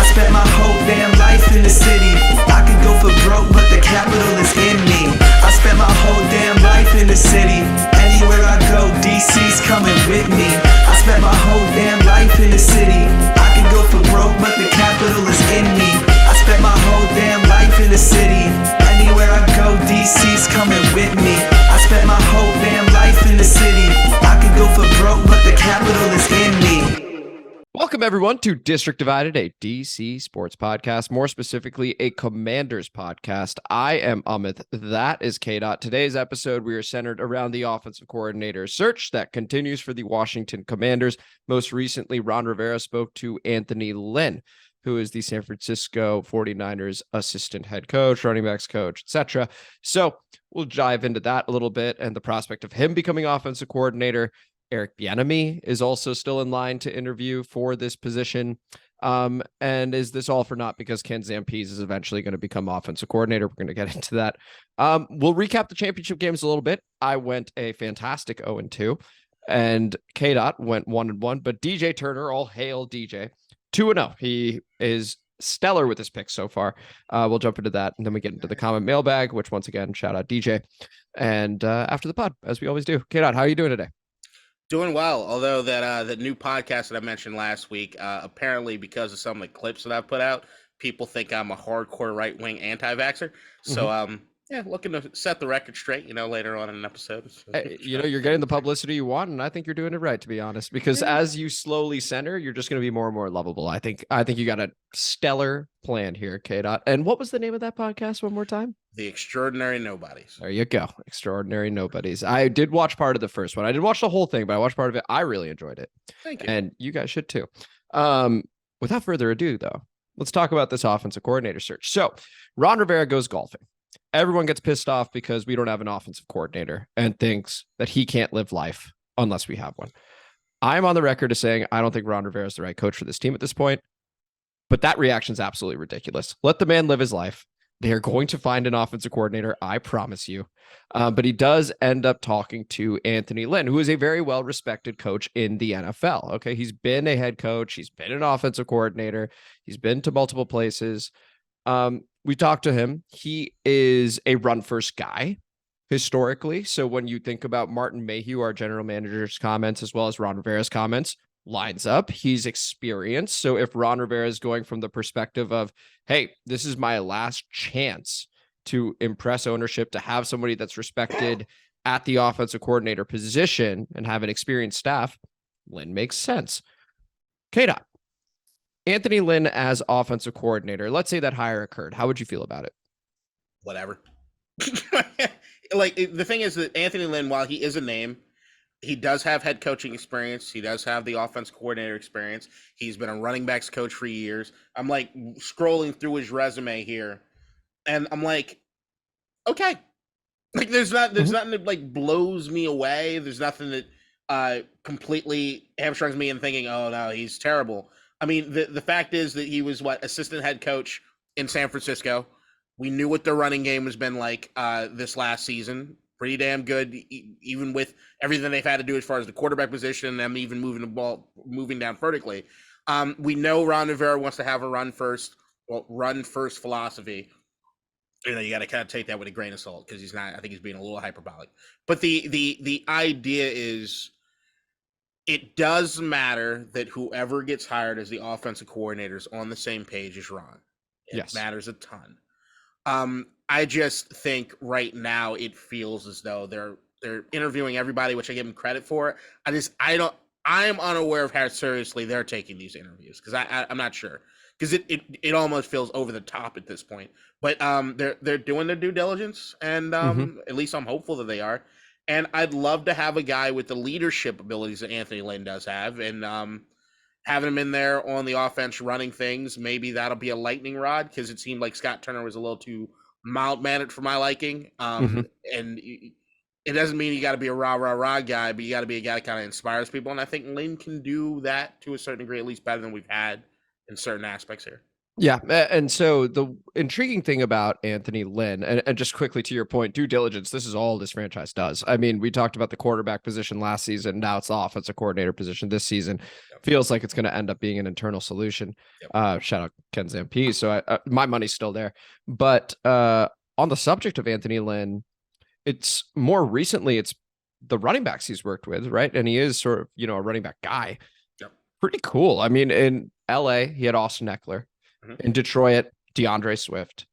spent my whole damn life in the city. I could go for broke, but the capital is in me. I spent my whole damn life in the city. Anywhere I go, DC's coming with me. I spent my whole damn life in the city. I could go for broke, but the capital is in me. I spent my whole damn life in the city. Anywhere I go, DC's coming with me. I spent my whole damn life in the city. I could go for broke, but the capital is in me. Welcome, everyone, to District Divided, a DC sports podcast, more specifically, a Commanders podcast. I am Amit. That is KDot. Today's episode, we are centered around the offensive coordinator search that continues for the Washington Commanders. Most recently, Ron Rivera spoke to Anthony Lynn, who is the San Francisco 49ers assistant head coach, running backs coach, etc. So we'll dive into that a little bit and the prospect of him becoming offensive coordinator. Eric Bieniemy is also still in line to interview for this position. And is this all for naught because Ken Zampese is eventually going to become offensive coordinator? We're going to get into that. We'll recap the championship games a little bit. I went a fantastic 0-2, and KDot went 1-1. But DJ Turner, all hail DJ, 2-0. He is stellar with his picks so far. We'll jump into that, and then we get into the comment mailbag, which once again, shout out DJ. And after the pod, as we always do. KDot, how are you doing today? Doing well, although that new podcast that I mentioned last week, apparently because of some of the clips that I've put out, people think I'm a hardcore right-wing anti-vaxxer. So, looking to set the record straight, later on in an episode. Hey, you're getting the publicity you want, and I think you're doing it right, to be honest, because as you slowly center, you're just going to be more and more lovable. I think you got a stellar plan here, KDot. And what was the name of that podcast one more time? The Extraordinary Nobodies. There you go. Extraordinary Nobodies. I did watch part of the first one. I didn't watch the whole thing, but I watched part of it. I really enjoyed it. Thank you. And you guys should too. Without further ado, though, let's talk about this offensive coordinator search. So Ron Rivera goes golfing. Everyone gets pissed off because we don't have an offensive coordinator and thinks that he can't live life unless we have one. I'm on the record as saying I don't think Ron Rivera is the right coach for this team at this point, but that reaction is absolutely ridiculous. Let the man live his life. They are going to find an offensive coordinator, I promise you. But he does end up talking to Anthony Lynn, who is a very well-respected coach in the NFL. Okay, he's been a head coach. He's been an offensive coordinator. He's been to multiple places. We talked to him. He is a run-first guy historically. So when you think about Martin Mayhew, our general manager's comments, as well as Ron Rivera's comments, lines up. He's experienced. So if Ron Rivera is going from the perspective of, hey, this is my last chance to impress ownership, to have somebody that's respected at the offensive coordinator position and have an experienced staff, Lynn makes sense. KDot, Anthony Lynn as offensive coordinator, let's say that hire occurred. How would you feel about it? Whatever. The thing is that Anthony Lynn, while he is a name, he does have head coaching experience. He does have the offense coordinator experience. He's been a running backs coach for years. I'm scrolling through his resume here, and I'm like, okay. There's nothing that blows me away. There's nothing that completely hamstrings me in thinking, oh no, he's terrible. I mean, the fact is that he was assistant head coach in San Francisco. We knew what their running game has been like this last season. Pretty damn good, even with everything they've had to do as far as the quarterback position and them even moving down vertically. We know Ron Rivera wants to have a run first philosophy. You got to kind of take that with a grain of salt because I think he's being a little hyperbolic. But the idea is, it does matter that whoever gets hired as the offensive coordinator is on the same page as Ron. It matters a ton. I just think right now it feels as though they're interviewing everybody, which I give them credit for. I am unaware of how seriously they're taking these interviews because I'm not sure, because it almost feels over the top at this point. But they're doing their due diligence, and at least I'm hopeful that they are. And I'd love to have a guy with the leadership abilities that Anthony Lynn does have, and having him in there on the offense running things, maybe that'll be a lightning rod, because it seemed like Scott Turner was a little too mild-mannered for my liking. And it doesn't mean you got to be a rah guy, but you got to be a guy that kind of inspires people. And I think Lynn can do that to a certain degree, at least better than we've had in certain aspects here. Yeah. And so the intriguing thing about Anthony Lynn, and just quickly to your point, due diligence, this is all this franchise does. I mean, we talked about the quarterback position last season. Now it's the offensive coordinator position this season. Yep. Feels like it's going to end up being an internal solution. Yep. Shout out Ken Zampi. So my money's still there. But on the subject of Anthony Lynn, it's more recently, it's the running backs he's worked with, right? And he is sort of, a running back guy. Yep. Pretty cool. I mean, in LA, he had Austin Eckler. In Detroit, DeAndre Swift.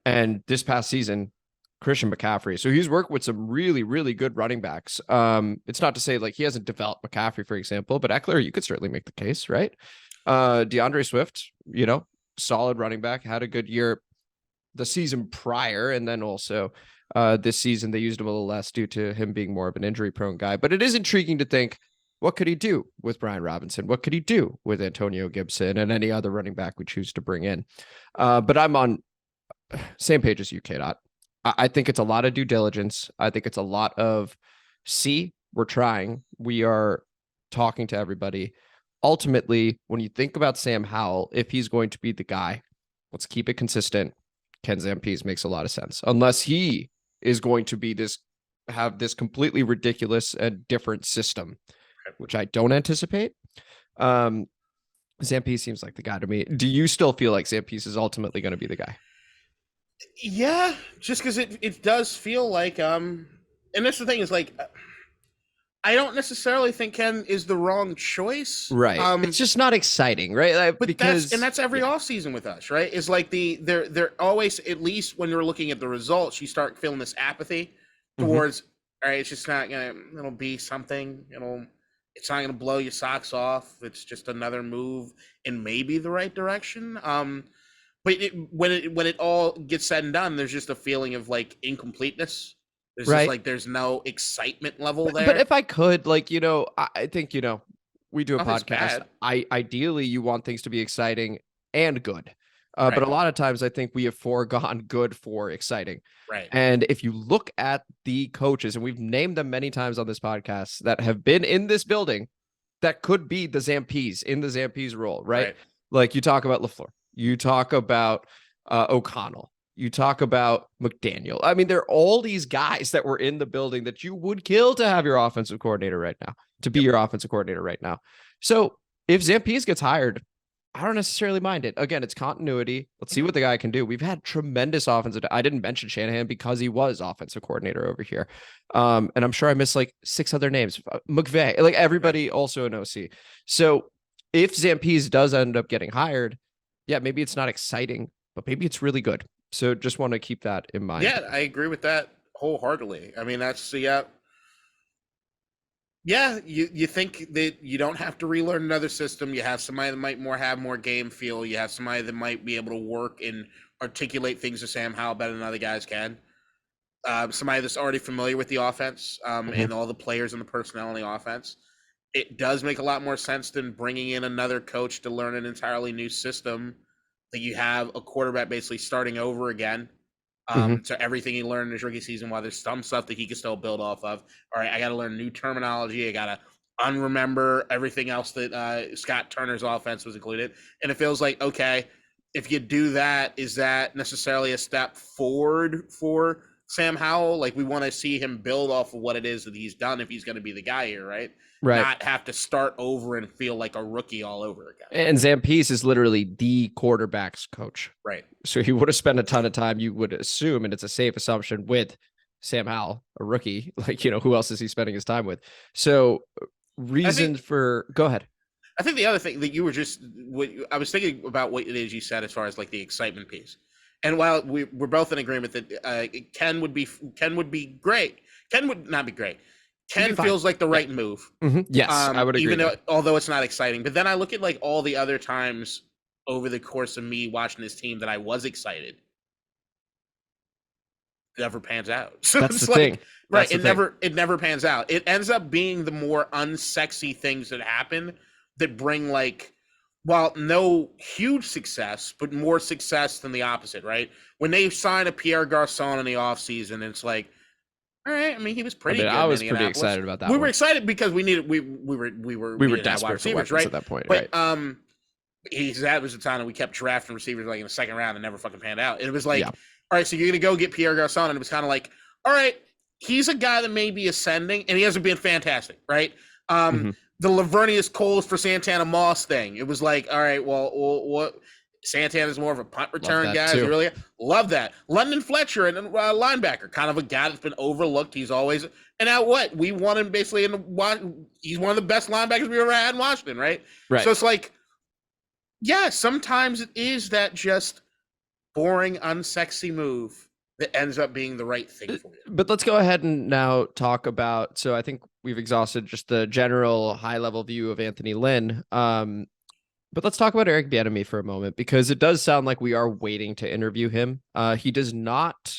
And this past season, Christian McCaffrey. So he's worked with some really, really good running backs. It's not to say like he hasn't developed McCaffrey, for example, but Eckler, you could certainly make the case, right? DeAndre Swift, solid running back, had a good year the season prior. And then also this season, they used him a little less due to him being more of an injury prone guy. But it is intriguing to think, what could he do with Brian Robinson? What could he do with Antonio Gibson and any other running back we choose to bring in? But I'm on same page as you, KDot. I think it's a lot of due diligence. I think it's a lot of, we're trying. We are talking to everybody. Ultimately, when you think about Sam Howell, if he's going to be the guy, let's keep it consistent. Ken Zampe's makes a lot of sense. Unless he is going to be have this completely ridiculous and different system, which I don't anticipate. Zampe seems like the guy to me. Do you still feel like Zampe is ultimately going to be the guy? Yeah, just because it does feel like and that's the thing is like I don't necessarily think Ken is the wrong choice. Right. It's just not exciting, right? Like, but that's every offseason with us, right? Is like they're always, at least when you're looking at the results, you start feeling this apathy towards all right, it's just not it'll be something, it's not gonna blow your socks off. It's just another move in maybe the right direction. But when it all gets said and done, there's just a feeling of like incompleteness. There's just like there's no excitement level there. But if I could, like, I think we do a Nothing's podcast. bad. Ideally, you want things to be exciting and good. But a lot of times, I think we have foregone good for exciting. Right. And if you look at the coaches, and we've named them many times on this podcast that have been in this building, that could be the Zampes in the Zampes role, right? Like you talk about LaFleur. You talk about O'Connell. You talk about McDaniel. I mean, there are all these guys that were in the building that you would kill to have your offensive coordinator right now, to be your offensive coordinator right now. So if Zampes gets hired, I don't necessarily mind it. Again, it's continuity. Let's see what the guy can do. We've had tremendous offensive. I didn't mention Shanahan because he was offensive coordinator over here. And I'm sure I missed like 6 other names. McVay, like everybody also an OC. So if Zampes does end up getting hired, yeah, maybe it's not exciting, but maybe it's really good. So just want to keep that in mind. Yeah, I agree with that wholeheartedly. I mean, that's yeah, you think that you don't have to relearn another system. You have somebody that might have more game feel. You have somebody that might be able to work and articulate things to Sam Howell better than other guys can. Somebody that's already familiar with the offense and all the players and the personnel in the offense. It does make a lot more sense than bringing in another coach to learn an entirely new system that you have a quarterback basically starting over again. So everything he learned in his rookie season, while there's some stuff that he can still build off of. All right, I got to learn new terminology. I got to unremember everything else that Scott Turner's offense was included. And it feels like, okay, if you do that, is that necessarily a step forward for Sam Howell? Like, we want to see him build off of what it is that he's done if he's going to be the guy here, right? Not have to start over and feel like a rookie all over again. And Zampes is literally the quarterback's coach. Right. So he would have spent a ton of time, you would assume, and it's a safe assumption, with Sam Howell, a rookie. Like, who else is he spending his time with? So go ahead. I think the other thing that you were I was thinking about what it is you said as far as like the excitement piece. And while we're both in agreement that Ken would be great, Ken would not be great. Ken feels like the right move. Yes, I would agree. Although it's not exciting. But then I look at like all the other times over the course of me watching this team that I was excited. It never pans out. So that's it's the thing. Right. It never pans out. It ends up being the more unsexy things that happen that bring like, well, no huge success, but more success than the opposite, right? When they sign a Pierre Garçon in the offseason, it's like, all right. I mean, he was pretty good. I was pretty excited about that. We were excited because we were desperate for weapons at that point, but, right? that was the time that we kept drafting receivers like in the second round and never fucking panned out. It was like, Yeah. all right, so you're going to go get Pierre Garçon. And it was kind of like, all right, he's a guy that may be ascending and he hasn't been fantastic, right? The Lavernius Coles for Santana Moss thing. It was like, all right, well what? Santana's more of a punt return guy. Really love that. London Fletcher and linebacker, kind of a guy that's been overlooked. He's always, and now what? We won him basically he's one of the best linebackers we ever had in Washington, right? So it's like, yeah, sometimes it is that just boring, unsexy move that ends up being the right thing for you. But let's go ahead and now talk about, so I think we've exhausted just the general high level view of Anthony Lynn. But let's talk about Eric Bieniemy for a moment, because it does sound like we are waiting to interview him. He does not,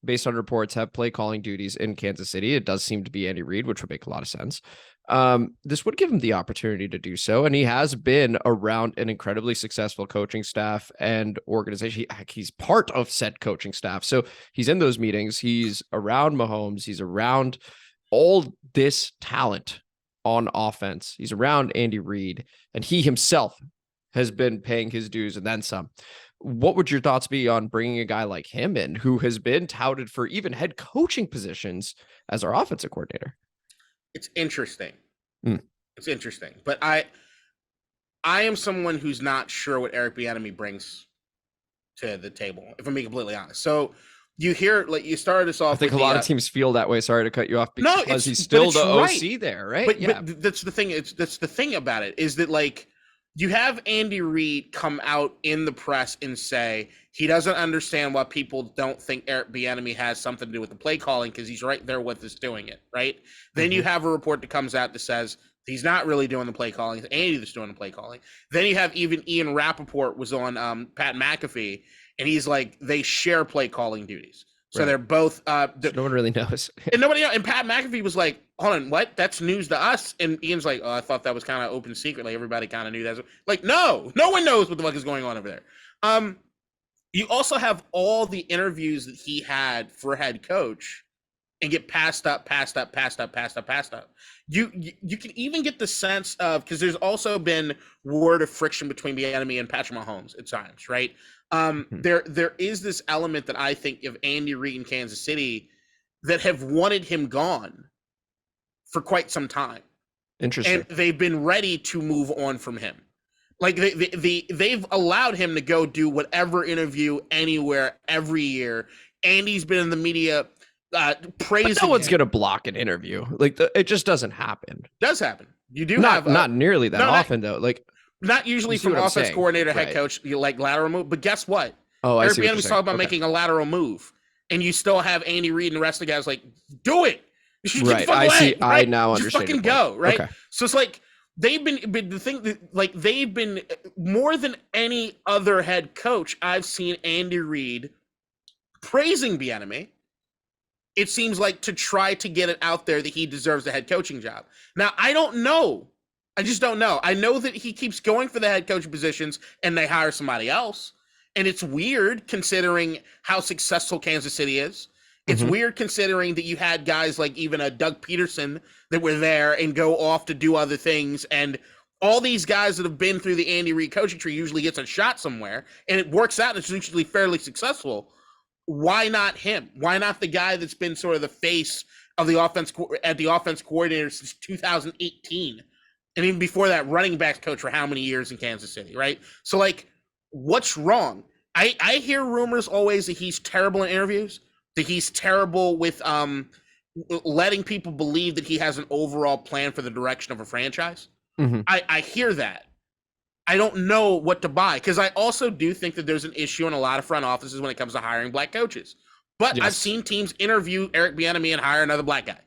based on reports, have play calling duties in Kansas City. It does seem to be Andy Reid, which would make a lot of sense. This would give him the opportunity to do so. And he has been around an incredibly successful coaching staff and organization. He's part of said coaching staff. So he's in those meetings. He's around Mahomes. He's around all this talent on offense. He's around Andy Reid, and he himself has been paying his dues and then some. What would your thoughts be on bringing a guy like him in, who has been touted for even head coaching positions as our offensive coordinator? It's interesting. It's interesting, but I am someone who's not sure what Eric Bieniemy brings to the table, if I'm being completely honest. So you hear, like, you started us off. I think a lot of teams feel that way. Sorry to cut you off, because he's still the OC there, right? But that's the thing. That's the thing about it, is that, like, you have Andy Reid come out in the press and say he doesn't understand why people don't think Eric Bieniemy has something to do with the play calling, because he's right there with us doing it, right? Then you have a report that comes out that says he's not really doing the play calling. It's Andy that's doing the play calling. Then you have even Ian Rappaport was on Pat McAfee, and he's like, they share play calling duties. So they're both no one really knows. And nobody knows. And Pat McAfee was like, hold on, what? That's news to us. And Ian's like, oh, I thought that was kind of open secret. Like, everybody kind of knew that. Like, no one knows what the fuck is going on over there. You also have all the interviews that he had for head coach and get passed up. You can even get the sense of, because there's also been word of friction between Bieniemy and Patrick Mahomes at times, right? There is this element that I think of Andy Reid in Kansas City that have wanted him gone for quite some time. Interesting. And they've been ready to move on from him. Like, they've allowed him to go do whatever interview anywhere every year. Andy's been in the media praising but no one's him. going to block an interview. Like, it just doesn't happen. Does happen. You do not nearly that often, though. Like, not usually from offense coordinator, head coach, you like lateral move. But guess what? Eric Bieniemy's talking about making a lateral move, and you still have Andy Reid and the rest of the guys like, do it. Right. I see. Right? I now understand. Just fucking go. Right. Okay. So it's like, they've been the thing that, like, they've been more than any other head coach I've seen Andy Reid praising Bieniemy. It seems like, to try to get it out there that he deserves a head coaching job. Now, I don't know. I just don't know. I know that he keeps going for the head coaching positions and they hire somebody else. And it's weird considering how successful Kansas City is. It's weird considering that you had guys like even a Doug Peterson that were there and go off to do other things. And all these guys that have been through the Andy Reid coaching tree usually gets a shot somewhere, and it works out and it's usually fairly successful. Why not him? Why not the guy that's been sort of the face of the offense coordinator since 2018? And even before that, running backs coach for how many years in Kansas City, right? So, like, what's wrong? I hear rumors always that he's terrible in interviews, that he's terrible with letting people believe that he has an overall plan for the direction of a franchise. I hear that. I don't know what to buy, because I also do think that there's an issue in a lot of front offices when it comes to hiring black coaches. But I've seen teams interview Eric Bieniemy and hire another black guy.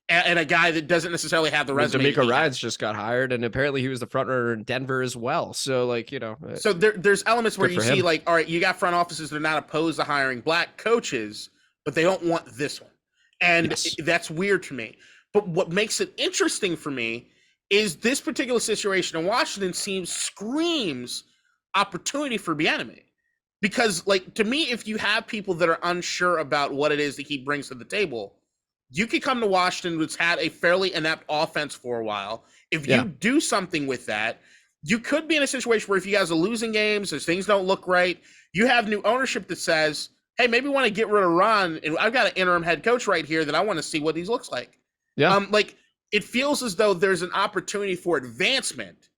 And a guy that doesn't necessarily have the resume. D'Amico Ryans just got hired, and apparently he was the front runner in Denver as well. So, like, you know. So there's elements where you see, like, all right, you got front offices that are not opposed to hiring black coaches, but they don't want this one. And that's weird to me. But what makes it interesting for me is this particular situation in Washington screams opportunity for Bieniemy. Because, like, to me, if you have people that are unsure about what it is that he brings to the table, you could come to Washington, which had a fairly inept offense for a while. If you do something with that, you could be in a situation where if you guys are losing games, if things don't look right, you have new ownership that says, hey, maybe we want to get rid of Ron, and I've got an interim head coach right here that I want to see what he looks like. Yeah. Like, it feels as though there's an opportunity for advancement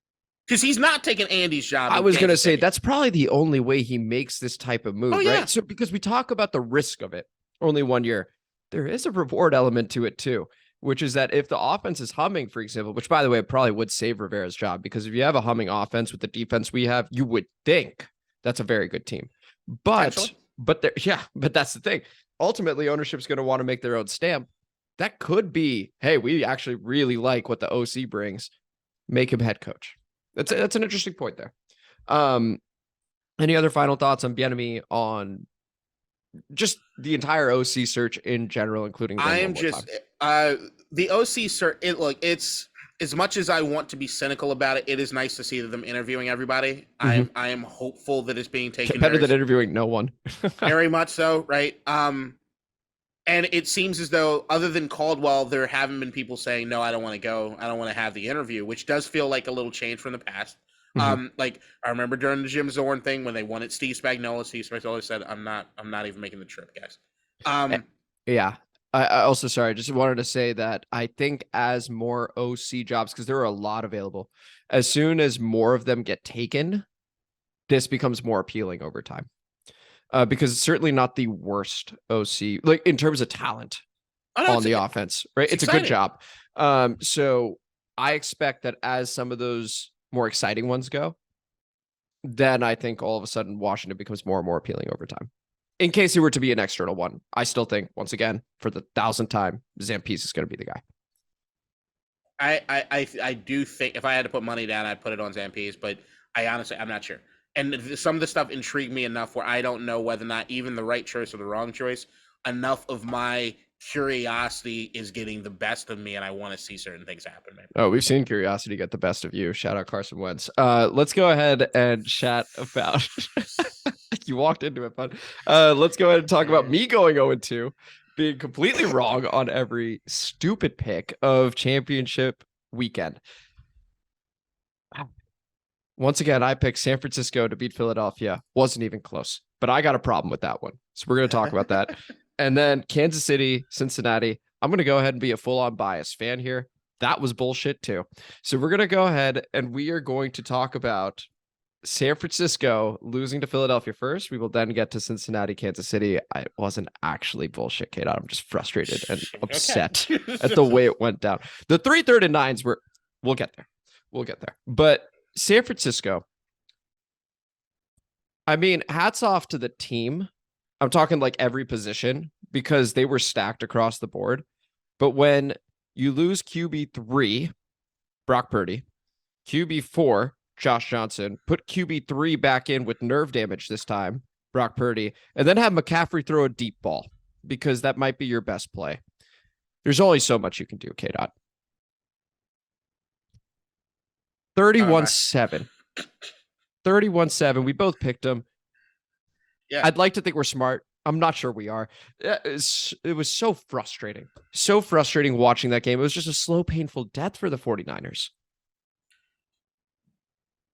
because he's not taking Andy's job. I was going to say that's probably the only way he makes this type of move, right? So because we talk about the risk of it, only 1 year, there is a reward element to it too, which is that if the offense is humming, for example, which by the way, probably would save Rivera's job, because if you have a humming offense with the defense we have, you would think that's a very good team. But that's the thing. Ultimately, ownership's going to want to make their own stamp. That could be, hey, we actually really like what the OC brings. Make him head coach. That's an interesting point there. Any other final thoughts on Bieniemy, on just the entire OC search in general, including I am just the OC search. It's as much as I want to be cynical about it. It is nice to see them interviewing everybody. I am hopeful that it's being taken better than interviewing no one. Very much so, right? And it seems as though, other than Caldwell, there haven't been people saying, no, I don't want to go. I don't want to have the interview, which does feel like a little change from the past. Like, I remember during the Jim Zorn thing when they wanted Steve Spagnuolo said, I'm not even making the trip, guys. Yeah. I also, sorry, just wanted to say that I think as more OC jobs, because there are a lot available, as soon as more of them get taken, this becomes more appealing over time. Because it's certainly not the worst OC, like in terms of talent on the offense, right? It's a good job. So I expect that as some of those more exciting ones go, then I think all of a sudden Washington becomes more and more appealing over time. In case he were to be an external one, I still think, once again, for the 1,000th time, Zampese is going to be the guy. I do think if I had to put money down, I'd put it on Zampese, but I'm not sure. And some of the stuff intrigued me enough where I don't know whether or not even the right choice or the wrong choice. Enough of my curiosity is getting the best of me, and I want to see certain things happen. Maybe. Oh, we've seen curiosity get the best of you. Shout out Carson Wentz. Let's go ahead and chat about. You walked into it, bud. Let's go ahead and talk about me going 0-2, being completely wrong on every stupid pick of championship weekend. Once again, I picked San Francisco to beat Philadelphia. Wasn't even close, but I got a problem with that one. So we're going to talk about that. And then Kansas City, Cincinnati. I'm going to go ahead and be a full-on bias fan here. That was bullshit too. So we're going to go ahead and we are going to talk about San Francisco losing to Philadelphia first. We will then get to Cincinnati, Kansas City. I wasn't actually bullshit, KDot. I'm just frustrated and upset at the way it went down. The 3 3rd and 9s were, we'll get there. But San Francisco, I mean, hats off to the team. I'm talking like every position, because they were stacked across the board. But when you lose QB3, Brock Purdy, QB4, Josh Johnson, put QB3 back in with nerve damage this time, Brock Purdy, and then have McCaffrey throw a deep ball, because that might be your best play. There's only so much you can do, KDot. 31-7. 31-7. We both picked them. Yeah. I'd like to think we're smart. I'm not sure we are. It was so frustrating. So frustrating watching that game. It was just a slow, painful death for the 49ers.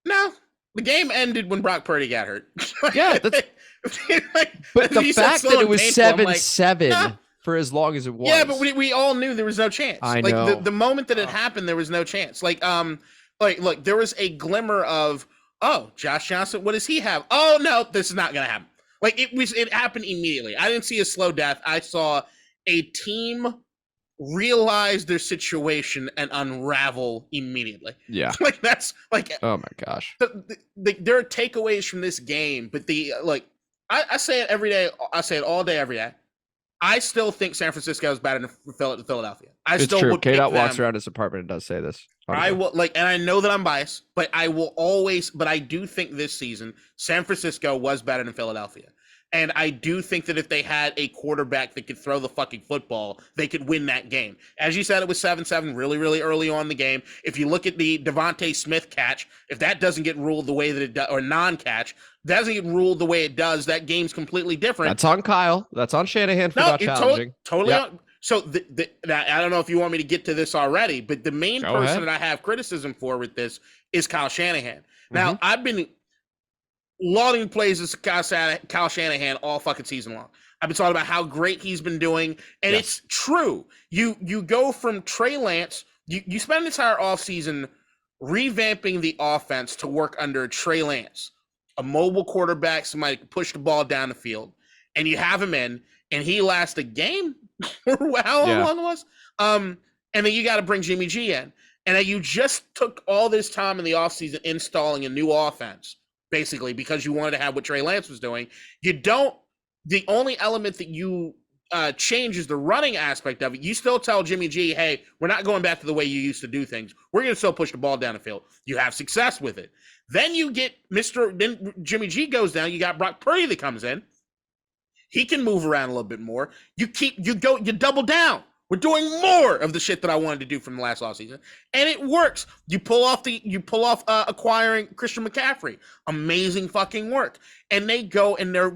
No, the game ended when Brock Purdy got hurt. Yeah. But the fact that it was 7-7 for as long as it was. Yeah, but we all knew there was no chance. I know. The moment that it happened, there was no chance. Look, there was a glimmer of, oh, Josh Johnson, what does he have? Oh, no, this is not going to happen. It happened immediately. I didn't see a slow death. I saw a team realize their situation and unravel immediately. Yeah. That's like, oh my gosh. There are takeaways from this game, but I say it every day. I say it all day, every day. I still think San Francisco is better than Philadelphia. It's still true. would pick KDot them. walks around his apartment and does say this. I will and I know that I'm biased, but I do think this season San Francisco was better than Philadelphia. And I do think that if they had a quarterback that could throw the fucking football, they could win that game. As you said, it was 7-7 really, really early on in the game. If you look at the Devontae Smith catch, if that doesn't get ruled the way that it does, or non-catch, doesn't get ruled the way it does, that game's completely different. That's on Kyle. That's on Shanahan for not challenging. Totally. So I don't know if you want me to get to this already, but the main Go person ahead. that I have criticism for with this is Kyle Shanahan. Now, I've been lauding plays as Kyle Shanahan all fucking season long. I've been talking about how great he's been doing, and it's true. You go from Trey Lance, you spend the entire offseason revamping the offense to work under Trey Lance, a mobile quarterback, somebody can push the ball down the field, and you have him in, and he lasts a game, or how long it was. And then you got to bring Jimmy G in, and then you just took all this time in the offseason installing a new offense, basically, because you wanted to have what Trey Lance was doing. The only element that you change is the running aspect of it. You still tell Jimmy G, hey, we're not going back to the way you used to do things. We're going to still push the ball down the field. You have success with it. Then you get then Jimmy G goes down. You got Brock Purdy that comes in. He can move around a little bit more. You double down. We're doing more of the shit that I wanted to do from the last offseason, and it works. You pull off acquiring Christian McCaffrey. Amazing fucking work. And they go and they're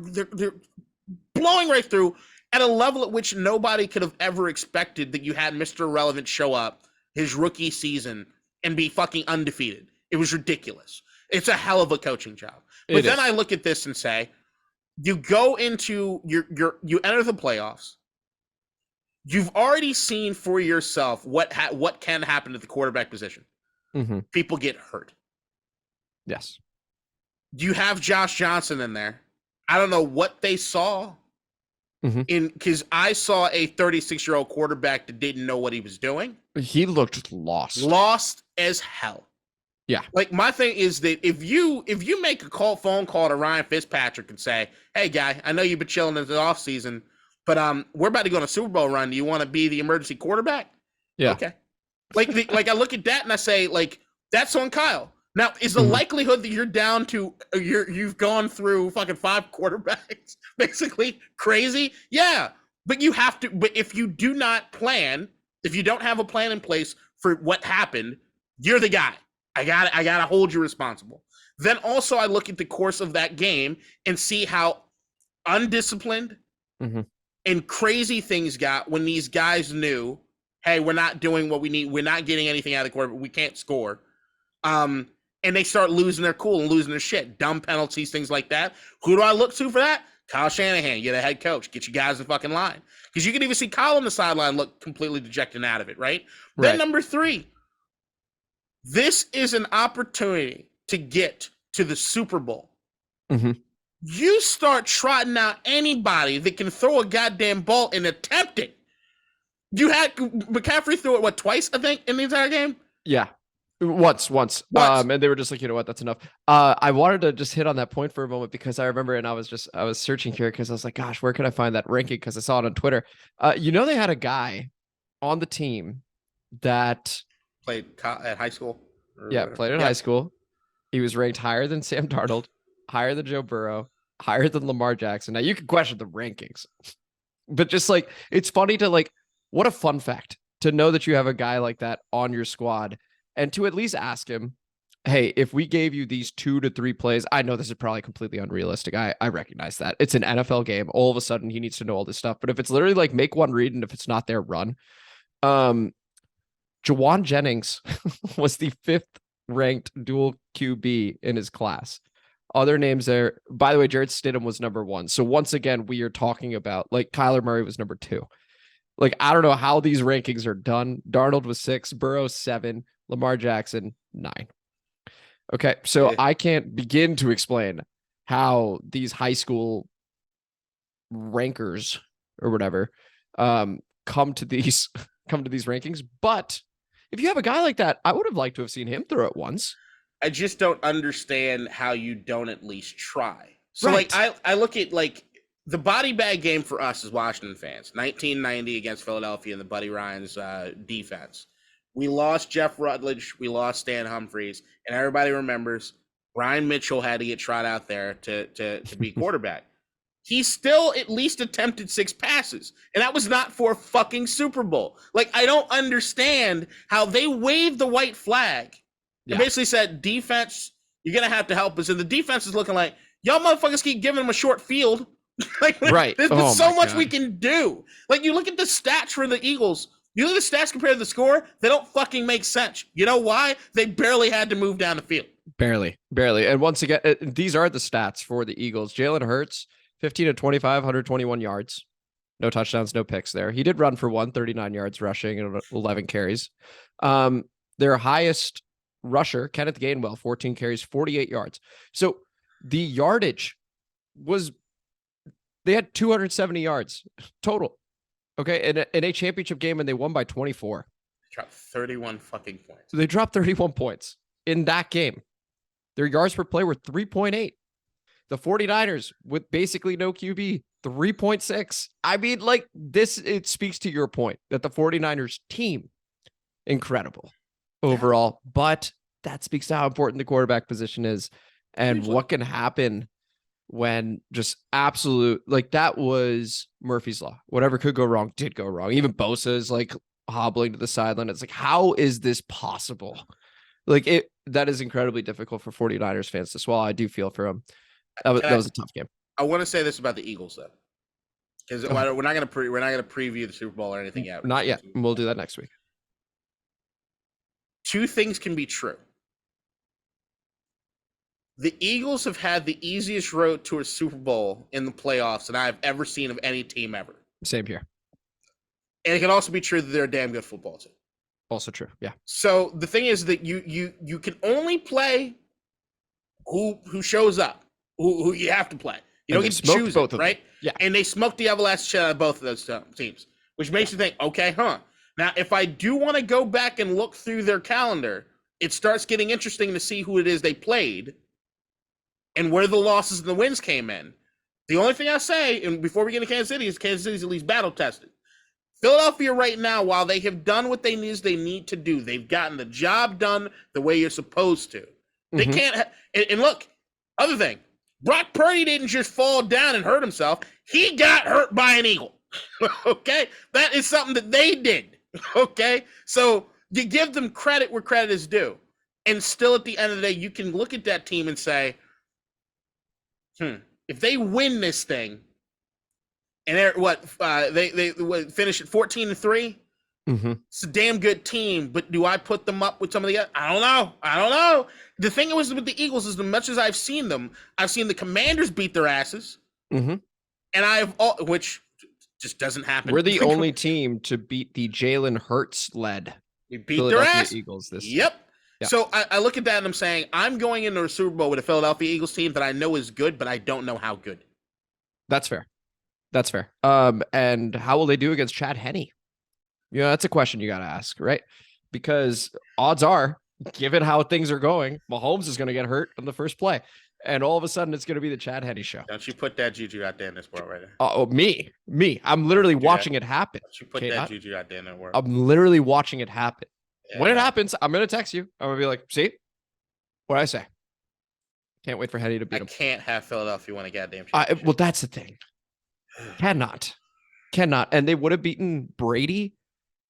blowing right through at a level at which nobody could have ever expected that you had Mr. Irrelevant show up his rookie season and be fucking undefeated. It was ridiculous. It's a hell of a coaching job. But then I look at this and say, you go into you enter the playoffs. You've already seen for yourself what can happen to the quarterback position. Mm-hmm. People get hurt. Yes. You have Josh Johnson in there. I don't know what they saw because I saw a 36-year-old quarterback that didn't know what he was doing. He looked lost As hell. Yeah. Like, my thing is that if you make a phone call to Ryan Fitzpatrick and say, hey, guy, I know you've been chilling in the offseason, but we're about to go on a Super Bowl run. Do you want to be the emergency quarterback? Yeah. Okay. Like I look at that and I say, like, that's on Kyle. Now, is the likelihood that you're down to you've gone through fucking 5 quarterbacks basically crazy? Yeah. But you have to. But if you do not plan, if you don't have a plan in place for what happened, you're the guy. I gotta hold you responsible. Then also I look at the course of that game and see how undisciplined and crazy things got when these guys knew, hey, we're not doing what we need. We're not getting anything out of the quarterback. We can't score. And they start losing their cool and losing their shit. Dumb penalties, things like that. Who do I look to for that? Kyle Shanahan. You're the head coach. Get you guys in fucking line. Because you can even see Kyle on the sideline look completely dejected out of it, right? Then number 3, this is an opportunity to get to the Super Bowl. You start trotting out anybody that can throw a goddamn ball and attempt it. You had McCaffrey threw it, twice, I think, in the entire game? Yeah. Once. And they were just like, you know what, that's enough. I wanted to just hit on that point for a moment because I remember, and I was searching here because I was like, gosh, where can I find that ranking? Because I saw it on Twitter. They had a guy on the team that played at high school. Played in high school. He was ranked higher than Sam Darnold, higher than Joe Burrow, higher than Lamar Jackson. Now you can question the rankings, but just like, it's funny to like, what a fun fact to know that you have a guy like that on your squad and to at least ask him, hey, if we gave you these 2 to 3 plays, I know this is probably completely unrealistic. I recognize that. It's an NFL game. All of a sudden he needs to know all this stuff. But if it's literally like make one read and if it's not there, run. Jawan Jennings was the 5th ranked dual QB in his class. Other names there, by the way, Jarrett Stidham was number 1. So once again, we are talking about like Kyler Murray was number 2. Like, I don't know how these rankings are done. Darnold was 6, Burrow 7, Lamar Jackson 9. Okay, so I can't begin to explain how these high school rankers or whatever come to these rankings. But if you have a guy like that, I would have liked to have seen him throw it once. I just don't understand how you don't at least try. So like I look at like the body bag game for us as Washington fans, 1990 against Philadelphia and the Buddy Ryan's defense. We lost Jeff Rutledge, we lost Stan Humphries, and everybody remembers Brian Mitchell had to get trot out there to be quarterback. He still at least attempted 6 passes, and that was not for a fucking Super Bowl. Like, I don't understand how they waved the white flag and basically said, defense, you're going to have to help us. And the defense is looking like, y'all motherfuckers keep giving them a short field. Like, Right. There's Oh so my much God. we can do. Like, you look at the stats for the Eagles. You look at the stats compared to the score, they don't fucking make sense. You know why? They barely had to move down the field. Barely. And once again, these are the stats for the Eagles. Jalen Hurts, 15 to 25, 121 yards. No touchdowns, no picks there. He did run for 139 yards rushing and 11 carries. Their highest rusher, Kenneth Gainwell, 14 carries, 48 yards. So the yardage was, they had 270 yards total. Okay. In a championship game, and they won by 24. Dropped 31 fucking points. So they dropped 31 points in that game. Their yards per play were 3.8. The 49ers, with basically no QB, 3.6. I mean, like, this, it speaks to your point that the 49ers team, incredible overall, but that speaks to how important the quarterback position is and what can happen when just absolute, like, that was Murphy's Law. Whatever could go wrong did go wrong. Even Bosa is like hobbling to the sideline. It's like, how is this possible? Like, that is incredibly difficult for 49ers fans to swallow. I do feel for them. That was a tough game. I want to say this about the Eagles, though, because we're not going to preview the Super Bowl or anything yet. Not yet. We'll do that next week. Two things can be true. The Eagles have had the easiest road to a Super Bowl in the playoffs than I've ever seen of any team ever. Same here. And it can also be true that they're a damn good football team. Also true. Yeah. So the thing is that you can only play who shows up, who you have to play. You don't get to choose both it, right? Yeah. And they smoked the everlasting shit out of both of those teams, which makes you think, okay, Now, if I do want to go back and look through their calendar, it starts getting interesting to see who it is they played and where the losses and the wins came in. The only thing I say, and before we get into Kansas City, is Kansas City's at least battle tested. Philadelphia right now, while they have done what they need to do, they've gotten the job done the way you're supposed to. They can't. And look, other thing, Brock Purdy didn't just fall down and hurt himself. He got hurt by an eagle. Okay? That is something that they did. Okay? So you give them credit where credit is due. And still at the end of the day, you can look at that team and say, if they win this thing, and they finish at 14-3. It's a damn good team, but do I put them up with some of the other? I don't know. The thing was with the Eagles is, as much as I've seen them, I've seen the Commanders beat their asses, and which just doesn't happen. We're the only team to beat the Jalen Hurts led. We beat their ass. Eagles this. Yep. Yeah. So I look at that and I'm saying, I'm going into a Super Bowl with a Philadelphia Eagles team that I know is good, but I don't know how good. That's fair. And how will they do against Chad Henne? You know, that's a question you got to ask, right? Because odds are, given how things are going, Mahomes is going to get hurt on the first play. And all of a sudden, it's going to be the Chad Henne show. Don't you put that juju out there in this world right there. Oh, me. I'm literally watching it happen. Don't you put that juju out there in that world. I'm literally watching it happen. Yeah, when it happens, I'm going to text you. I'm going to be like, see? What'd I say? Can't wait for Henne to beat him. I can't have Philadelphia win a goddamn championship. Well, that's the thing. Cannot. And they would have beaten Brady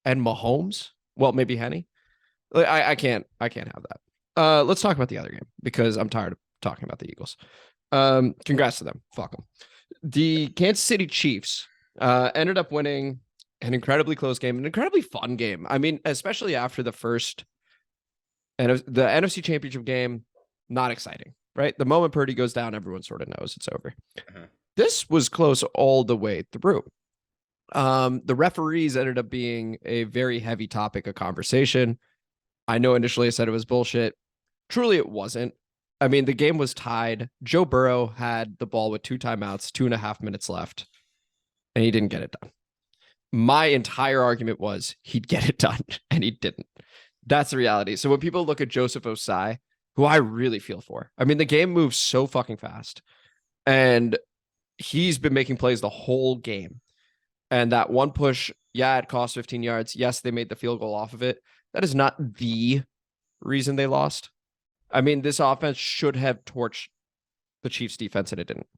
and Mahomes. Well, maybe Henne. I can't have that. Let's talk about the other game because I'm tired of talking about the Eagles. Congrats to them. Fuck them. The Kansas City Chiefs ended up winning an incredibly close game, an incredibly fun game. I mean, especially after the first and the NFC Championship game, not exciting, right? The moment Purdy goes down, everyone sort of knows it's over. This was close all the way through. The referees ended up being a very heavy topic of conversation. I know initially I said it was bullshit. Truly, it wasn't. I mean, the game was tied. Joe Burrow had the ball with 2 timeouts, 2.5 minutes left, and he didn't get it done. My entire argument was he'd get it done, and he didn't. That's the reality. So when people look at Joseph Osai, who I really feel for, I mean, the game moves so fucking fast, and he's been making plays the whole game. And that one push, yeah, it cost 15 yards. Yes, they made the field goal off of it. That is not the reason they lost. I mean, this offense should have torched the Chiefs defense, and it didn't.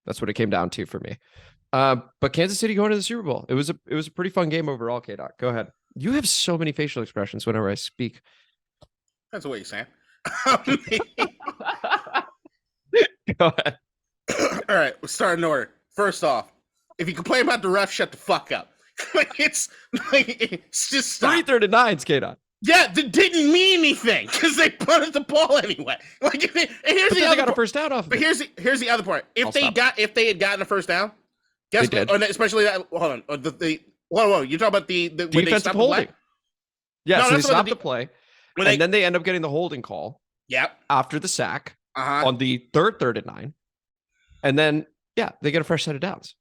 That's what it came down to for me. But Kansas City going to the Super Bowl. It was a pretty fun game overall, KDot. Go ahead. You have so many facial expressions whenever I speak. That's what you're saying. Go ahead. All right, we'll start in order. First off, if you complain about the ref, shut the fuck up. It's just stop. 3 3rd and 9s, KDot. Yeah, that didn't mean anything because they punted the ball anyway. Like, and here's But the then other they got a part. first down off of But it. here's the other part. If they had gotten a first down, guess They what? did. Especially that. Hold on. Whoa. You're talking about the when they Defensive stopped holding. the play? Yeah, No, so they that's what stopped the the play, When and then they end up getting the holding call Yep. after the sack Uh-huh. on the 3rd and 9. And then, they get a fresh set of downs.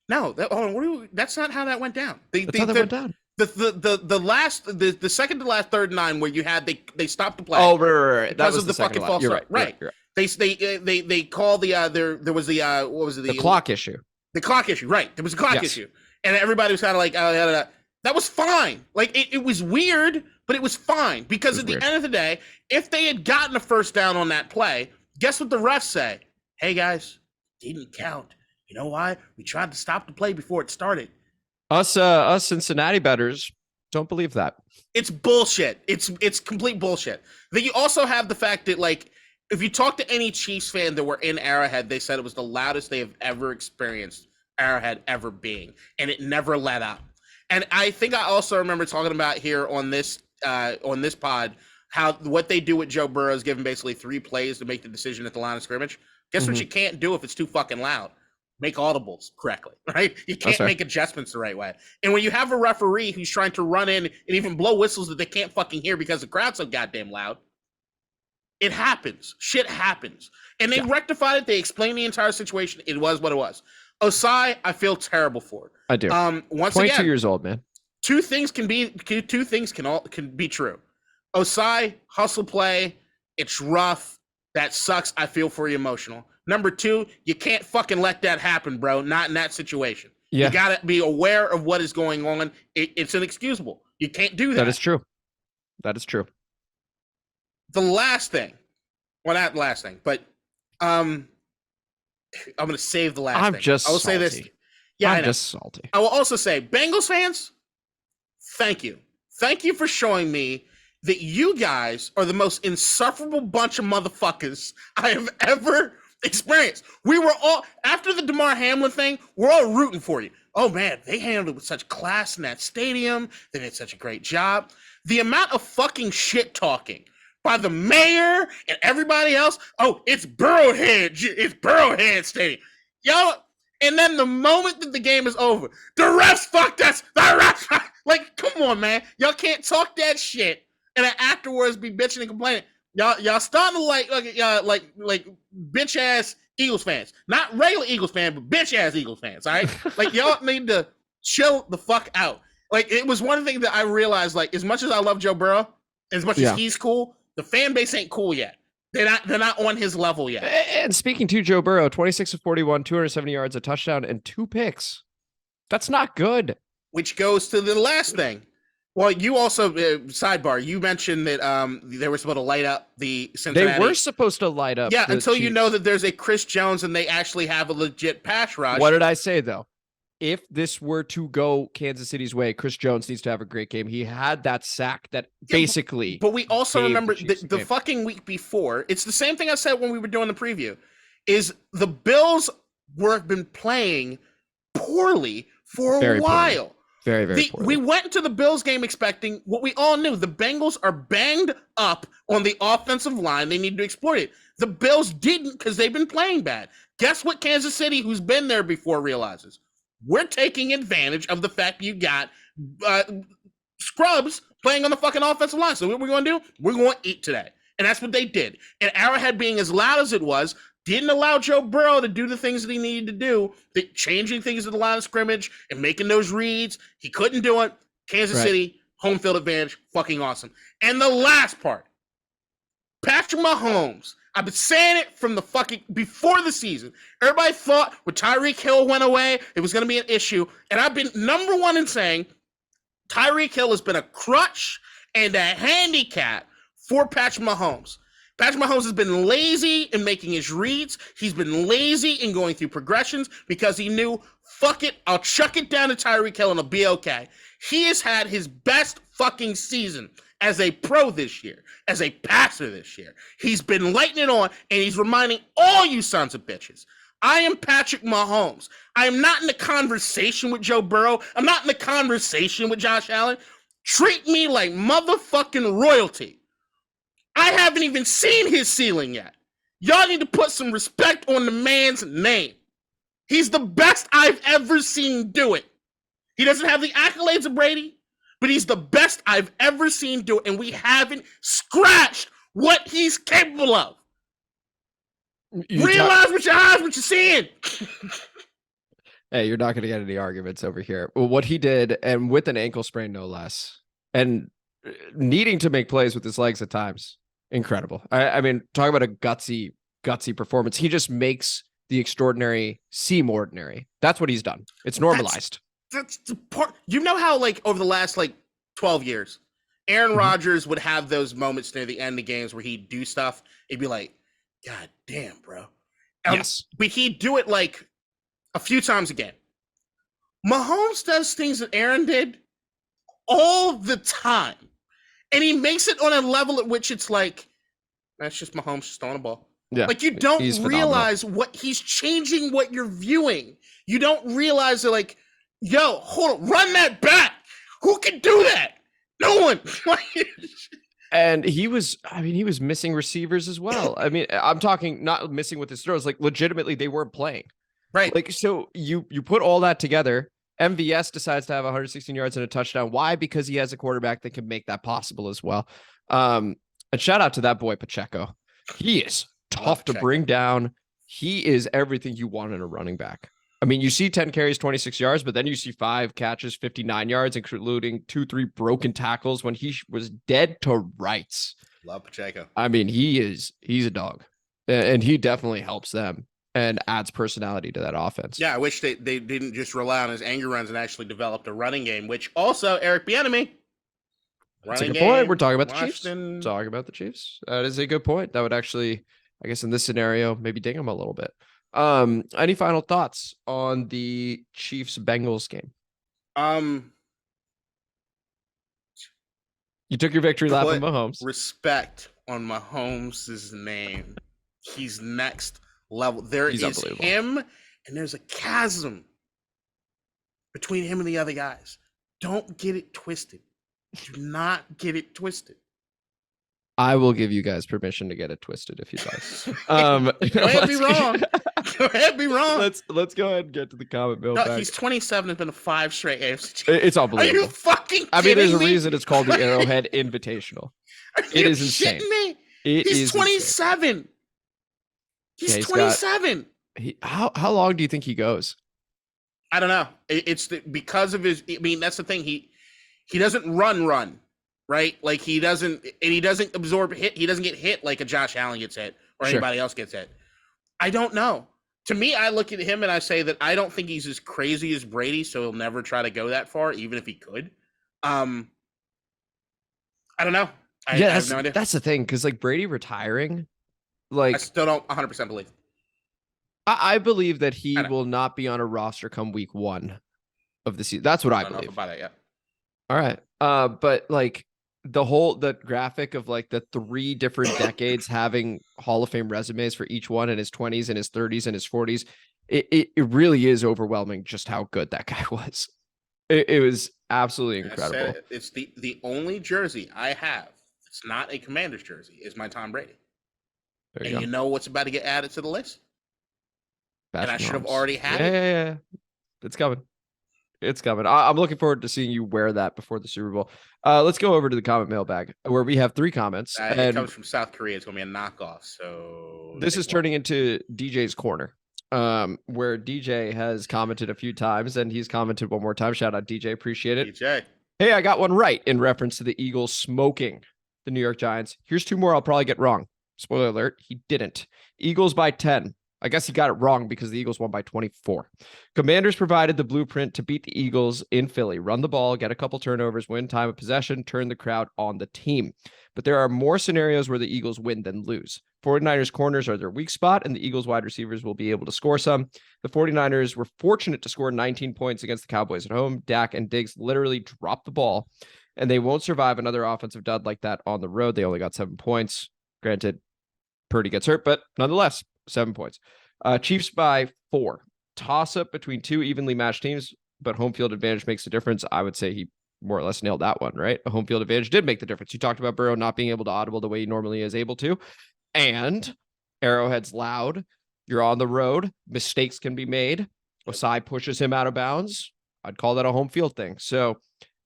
No, hold on. That's not how that went down. That's how that went down. The second to last 3rd and 9 where you had they stopped the play. Oh, right. That Because was of the second fucking to false last. start. Right. You're right. They call there was the what was it The clock issue. The clock issue, right? There was a clock Yes. issue, and everybody was kind of like, that was fine. Like it was weird, but it was fine because at the end of the day, if they had gotten a first down on that play, guess what the refs say? Hey guys, didn't count. You know why? We tried to stop the play before it started. Us Cincinnati bettors don't believe that. It's bullshit. It's complete bullshit. Then you also have the fact that, like, if you talk to any Chiefs fan that were in Arrowhead, they said it was the loudest they have ever experienced Arrowhead ever being, and it never let up. And I think I also remember talking about here on this pod how what they do with Joe Burrow is give him basically 3 plays to make the decision at the line of scrimmage. Guess what you can't do if it's too fucking loud? Make audibles correctly, right? You can't make adjustments the right way. And when you have a referee who's trying to run in and even blow whistles that they can't fucking hear because the crowd's so goddamn loud, it happens. Shit happens. And they rectified it. They explained the entire situation. It was what it was. Osai, I feel terrible for it. I do. Once 22 again, years old, man. Two things can be true. Osai, hustle play. It's rough. That sucks. I feel for you emotional. Number 2, you can't fucking let that happen, bro. Not in that situation. Yeah. You got to be aware of what is going on. It's inexcusable. You can't do that. That is true. That is true. The last thing. Well, not the last thing, but I'm going to save the last thing. I will say this. Yeah, I'm just salty. I will also say, Bengals fans, thank you. Thank you for showing me that you guys are the most insufferable bunch of motherfuckers I have ever experienced. We were all, after the DeMar Hamlin thing, we're all rooting for you. Oh man, they handled it with such class in that stadium. They did such a great job. The amount of fucking shit talking by the mayor and everybody else. Oh, it's Burrowhead Stadium. Yo, and then the moment that the game is over, the refs fucked us. The refs, like, come on, man. Y'all can't talk that shit and then afterwards be bitching and complaining. Y'all starting to like bitch ass Eagles fans, not regular Eagles fans, but bitch ass Eagles fans. All right, like y'all need to chill the fuck out. Like it was one thing that I realized. Like as much as I love Joe Burrow, as much as he's cool, the fan base ain't cool yet. They're not on his level yet. And speaking to Joe Burrow, 26 of 41, 270 yards, a touchdown, and 2 picks. That's not good. Which goes to the last thing. Well, you also, sidebar, you mentioned that they were supposed to light up the Cincinnati. They were supposed to light up. Yeah, until Chiefs. you know that there's a Chris Jones and they actually have a legit pass rush. What did I say, though? If this were to go Kansas City's way, Chris Jones needs to have a great game. He had that sack that basically. But we also remember the fucking fucking week before. It's the same thing I said when we were doing the preview. Is the Bills have been playing poorly for a while. Poorly. Very, very poorly. We went into the Bills game expecting what we all knew. The Bengals are banged up on the offensive line. They need to exploit it. The Bills didn't because they've been playing bad. Guess what Kansas City, who's been there before, realizes? We're taking advantage of the fact you got scrubs playing on the fucking offensive line. So what we're going to do? We're going to eat today. And that's what they did. And Arrowhead being as loud as it was, didn't allow Joe Burrow to do the things that he needed to do, changing things at the line of scrimmage and making those reads. He couldn't do it. Kansas City, home field advantage, fucking awesome. And the last part, Patrick Mahomes. I've been saying it from the fucking before the season. Everybody thought when Tyreek Hill went away, it was going to be an issue. And I've been number one in saying Tyreek Hill has been a crutch and a handicap for Patrick Mahomes. Patrick Mahomes has been lazy in making his reads. He's been lazy in going through progressions because he knew, fuck it, I'll chuck it down to Tyreek Hill and it'll be okay. He has had his best fucking season as a pro this year, as a passer this year. He's been lighting it on, and he's reminding all you sons of bitches, I am Patrick Mahomes. I am not in the conversation with Joe Burrow. I'm not in the conversation with Josh Allen. Treat me like motherfucking royalty. I haven't even seen his ceiling yet. Y'all need to put some respect on the man's name. He's the best I've ever seen do it. He doesn't have the accolades of Brady, but he's the best I've ever seen do it, and we haven't scratched what he's capable of. Realize with your eyes what you're seeing. Hey, you're not going to get any arguments over here. Well, what he did, and with an ankle sprain, no less, and needing to make plays with his legs at times, incredible. I mean, talk about a gutsy performance. He just makes the extraordinary seem ordinary. That's what he's done. It's normalized. That's the part. You know how, like, over the last, 12 years, Aaron Rodgers would have those moments near the end of games where he'd do stuff. It'd be like, God damn, bro. Yes. But he'd do it, a few times a game. Mahomes does things that Aaron did all the time. And he makes it on a level at which it's like, that's just Mahomes just throwing a ball. Yeah. You don't realize phenomenal. what he's changing, what you're viewing. You don't realize that, yo, hold on, run that back. Who can do that? No one. And he was missing receivers as well. I mean, I'm talking not missing with his throws, legitimately they weren't playing. Right. So you put all that together. MVS decides to have 116 yards and a touchdown. Why? Because he has a quarterback that can make that possible as well. And shout out to that boy, Pacheco. He is tough to bring down. He is everything you want in a running back. I mean, you see 10 carries, 26 yards, but then you see 5 catches, 59 yards, including 2-3 broken tackles when he was dead to rights. Love Pacheco. I mean, he's a dog, and he definitely helps them and adds personality to that offense. Yeah, I wish they didn't just rely on his anger runs and actually developed a running game, which also Eric Bieniemy. That's a good point. We're talking about the Chiefs. Talking about the Chiefs. That is a good point. That would actually, I guess in this scenario, maybe ding him a little bit. Any final thoughts on the Chiefs-Bengals game? You took your victory lap on Mahomes. Respect on Mahomes' name. He's next level. There is him, and there's a chasm between him and the other guys. Don't get it twisted. Do not get it twisted. I will give you guys permission to get it twisted if you'd like. Go ahead, be wrong. Go ahead, be wrong. Let's go ahead and get to the comment mailbag. No, he's 27 and been to 5 straight AFC. It's unbelievable. Are you fucking kidding me? I mean, there's a reason it's called the Arrowhead Invitational. It is insane. Me? He's 27. Insane. He's 27. How long do you think he goes? I don't know. It's because of his. I mean, that's the thing. He doesn't run, right? He doesn't absorb hit. He doesn't get hit like a Josh Allen gets hit or anybody else gets hit. I don't know. To me, I look at him and I say that I don't think he's as crazy as Brady, so he'll never try to go that far, even if he could. I don't know. I have no idea. That's the thing, because Brady retiring, I still don't 100% believe. I believe that he will not be on a roster come week 1 of the season. That's what I believe. Know about that yet. All right. But the graphic of the 3 different decades having Hall of Fame resumes for each one in his 20s and his 30s and his 40s, it really is overwhelming just how good that guy was. It was absolutely incredible. It's the only jersey I have. It's not a Commander's jersey. Is my Tom Brady. And you know what's about to get added to the list? And I should have already had it. Yeah. It's coming. It's coming. I'm looking forward to seeing you wear that before the Super Bowl. Let's go over to the comment mailbag where we have 3 comments. It comes from South Korea. It's going to be a knockoff. So this is turning into DJ's Corner, where DJ has commented a few times, and he's commented one more time. Shout out DJ. Appreciate it. DJ. Hey, I got one right in reference to the Eagles smoking the New York Giants. Here's 2 more I'll probably get wrong. Spoiler alert, he didn't. Eagles by 10. I guess he got it wrong because the Eagles won by 24. Commanders provided the blueprint to beat the Eagles in Philly. Run the ball, get a couple turnovers, win time of possession, turn the crowd on the team. But there are more scenarios where the Eagles win than lose. 49ers corners are their weak spot, and the Eagles wide receivers will be able to score some. The 49ers were fortunate to score 19 points against the Cowboys at home. Dak and Diggs literally dropped the ball, and they won't survive another offensive dud like that on the road. They only got 7 points. Granted, Purdy gets hurt, but nonetheless, 7 points. Chiefs by 4. Toss-up between two evenly matched teams, but home field advantage makes a difference. I would say he more or less nailed that one, right? A home field advantage did make the difference. You talked about Burrow not being able to audible the way he normally is able to. And Arrowhead's loud. You're on the road. Mistakes can be made. Osai pushes him out of bounds. I'd call that a home field thing. So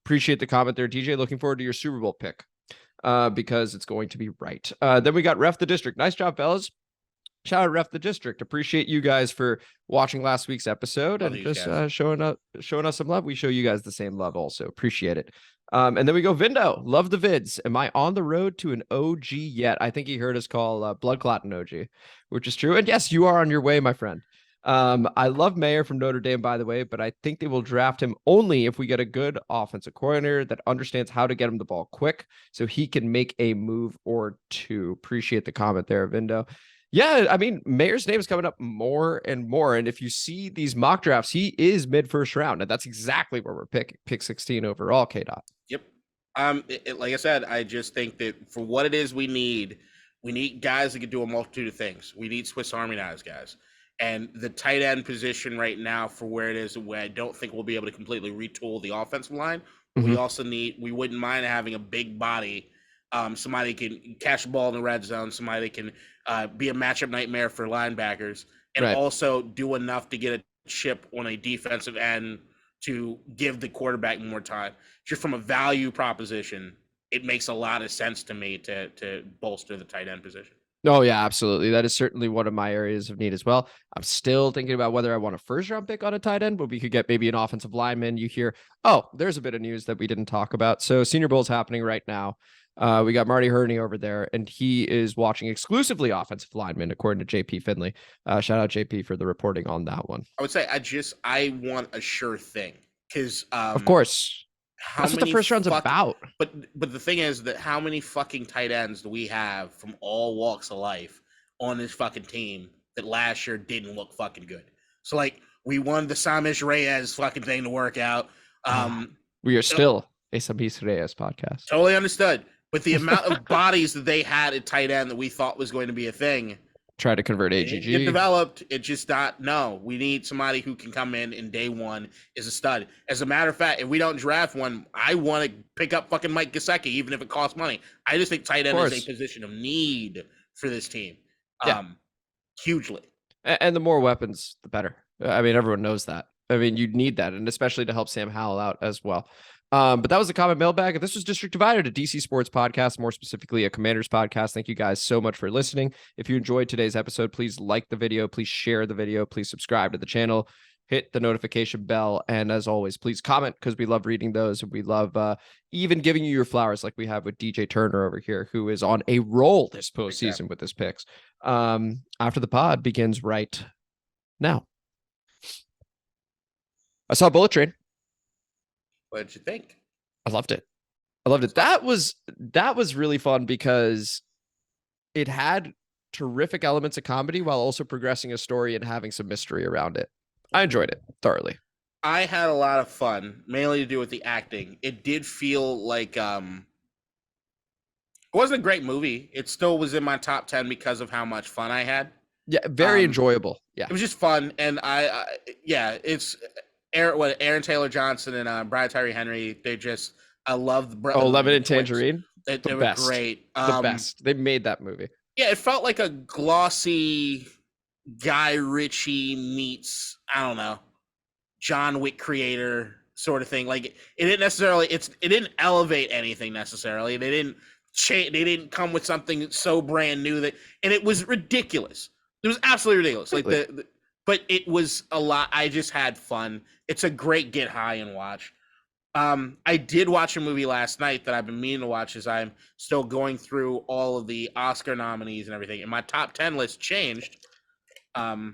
appreciate the comment there, DJ. Looking forward to your Super Bowl pick because it's going to be right. Then we got Ref the District. Nice job, fellas. Shout out Ref the District. Appreciate you guys for watching last week's episode and just showing us some love. We show you guys the same love also. Appreciate it. And then we go Vindo. Love the vids. Am I on the road to an OG yet? I think he heard us call Blood Clot an OG, which is true. And yes, you are on your way, my friend. I love Mayer from Notre Dame, by the way, but I think they will draft him only if we get a good offensive coordinator that understands how to get him the ball quick so he can make a move or two. Appreciate the comment there, Vindo. Yeah, I mean, Mayer's name is coming up more and more. And if you see these mock drafts, he is mid-first round. And that's exactly where we're picking. Pick 16 overall, KDot. Yep. Like I said, I just think that for what it is we need guys that can do a multitude of things. We need Swiss Army knives guys. And the tight end position right now for where it is, where I don't think we'll be able to completely retool the offensive line. We also we wouldn't mind having a big body. Somebody can catch the ball in the red zone. Somebody can be a matchup nightmare for linebackers, and also do enough to get a chip on a defensive end to give the quarterback more time. Just from a value proposition, it makes a lot of sense to me to bolster the tight end position. Oh, yeah, absolutely. That is certainly one of my areas of need as well. I'm still thinking about whether I want a first-round pick on a tight end, but we could get maybe an offensive lineman. You hear, oh, there's a bit of news that we didn't talk about. So Senior Bowl is happening right now. We got Marty Herney over there, and he is watching exclusively offensive linemen, according to JP Finley. Shout out JP for the reporting on that one. I would say I want a sure thing because of course. That's what the first round's about. But the thing is that how many fucking tight ends do we have from all walks of life on this fucking team that last year didn't look fucking good? So like we wanted the Samish Reyes fucking thing to work out. We are still a Samish Reyes podcast. Totally understood. But the amount of bodies that they had at tight end that we thought was going to be a thing. Try to convert AGG. It developed. It just not. No, we need somebody who can come in day one is a stud. As a matter of fact, if we don't draft one, I want to pick up fucking Mike Gesicki, even if it costs money. I just think tight end is a position of need for this team. Hugely. And the more weapons, the better. I mean, everyone knows that. I mean, you need that, and especially to help Sam Howell out as well. But that was the Comment Mailbag. This was District Divided, a DC sports podcast, more specifically a Commanders podcast. Thank you guys so much for listening. If you enjoyed today's episode, please like the video, please share the video, please subscribe to the channel, hit the notification bell, and as always, please comment because we love reading those, and we love even giving you your flowers like we have with DJ Turner over here, who is on a roll this postseason with his picks. After the pod begins right now. I saw Bullet Train. What did you think? I loved it. That was really fun because it had terrific elements of comedy while also progressing a story and having some mystery around it. I enjoyed it thoroughly. I had a lot of fun, mainly to do with the acting. It did feel like it wasn't a great movie. It still was in my top 10 because of how much fun I had. Yeah, very enjoyable. Yeah, it was just fun, and it's Aaron Taylor Johnson and Brian Tyree Henry. I love the Lemon and Tangerine. They were great. The best. They made that movie. Yeah, it felt like a glossy Guy Ritchie meets, I don't know, John Wick creator sort of thing. Like it didn't elevate anything necessarily. They didn't come with something so brand new and it was ridiculous. It was absolutely ridiculous. Like but it was a lot. I just had fun. It's a great get high and watch. I did watch a movie last night that I've been meaning to watch as I'm still going through all of the Oscar nominees and everything. And my top 10 list changed as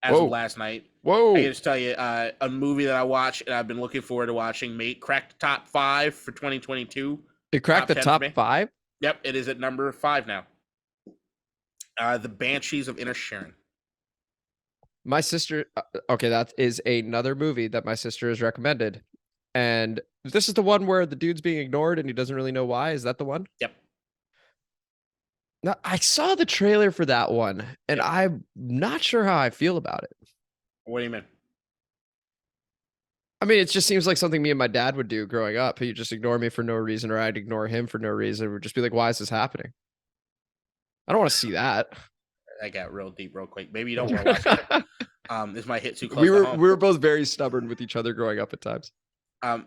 of last night. Whoa. I just tell you, a movie that I watched and I've been looking forward to watching cracked the top 5 for 2022. It cracked the top 5? Yep, it is at number 5 now. The Banshees of Inisherin. My sister, okay, that is another movie that my sister has recommended. And this is the one where the dude's being ignored and he doesn't really know why. Is that the one? Yep. Now, I saw the trailer for that one, and Yeah. I'm not sure how I feel about it. What do you mean? I mean, it just seems like something me and my dad would do growing up. He'd just ignore me for no reason, or I'd ignore him for no reason. We'd just be like, why is this happening? I don't want to see that. I got real deep real quick. Maybe you don't want to watch it. This might hit too close we to were home. we were both very stubborn with each other growing up at times. I'm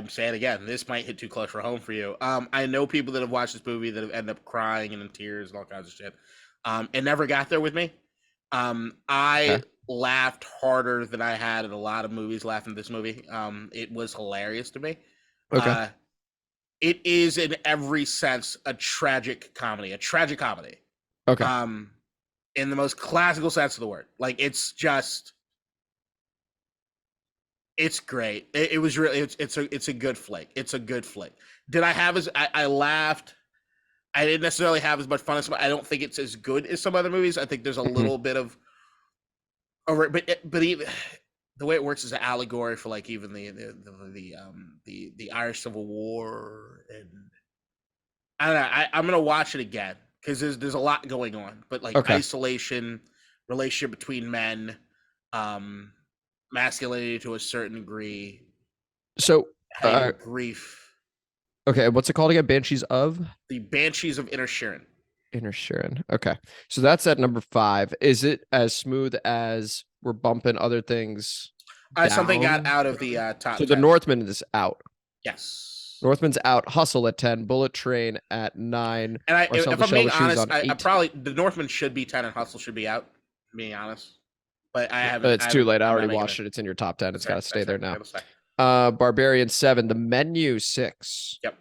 saying again, this might hit too close for home for you. I know people that have watched this movie that have ended up crying and in tears and all kinds of shit. It never got there with me. I Okay. laughed harder than I had at a lot of movies laughing at this movie. It was hilarious to me. Okay. It is in every sense a tragic comedy. Okay. In the most classical sense of the word. Like it's great. It was really it's a good flick. It's a good flick. Did I have I laughed. I didn't necessarily have as much fun as I don't think it's as good as some other movies. I think there's a little bit of but even the way it works is an allegory for like even the Irish Civil War, and I don't know. I'm gonna watch it again because there's a lot going on, but like isolation, relationship between men, masculinity to a certain degree. So grief. Okay, what's it called again? Banshees of? The Banshees of Inisherin. Inisherin. Okay. So that's at number 5. Is it as smooth as we're bumping other things? Something got out of the top. So 10. The Northman is out. Yes. Northman's out. Hustle at 10. Bullet Train at 9. And if I'm being honest, I probably the Northman should be 10 and Hustle should be out. Being honest, but I haven't. It's too late. I already watched it. It's in your top 10. It's got to stay there now. Barbarian 7. The Menu 6. Yep.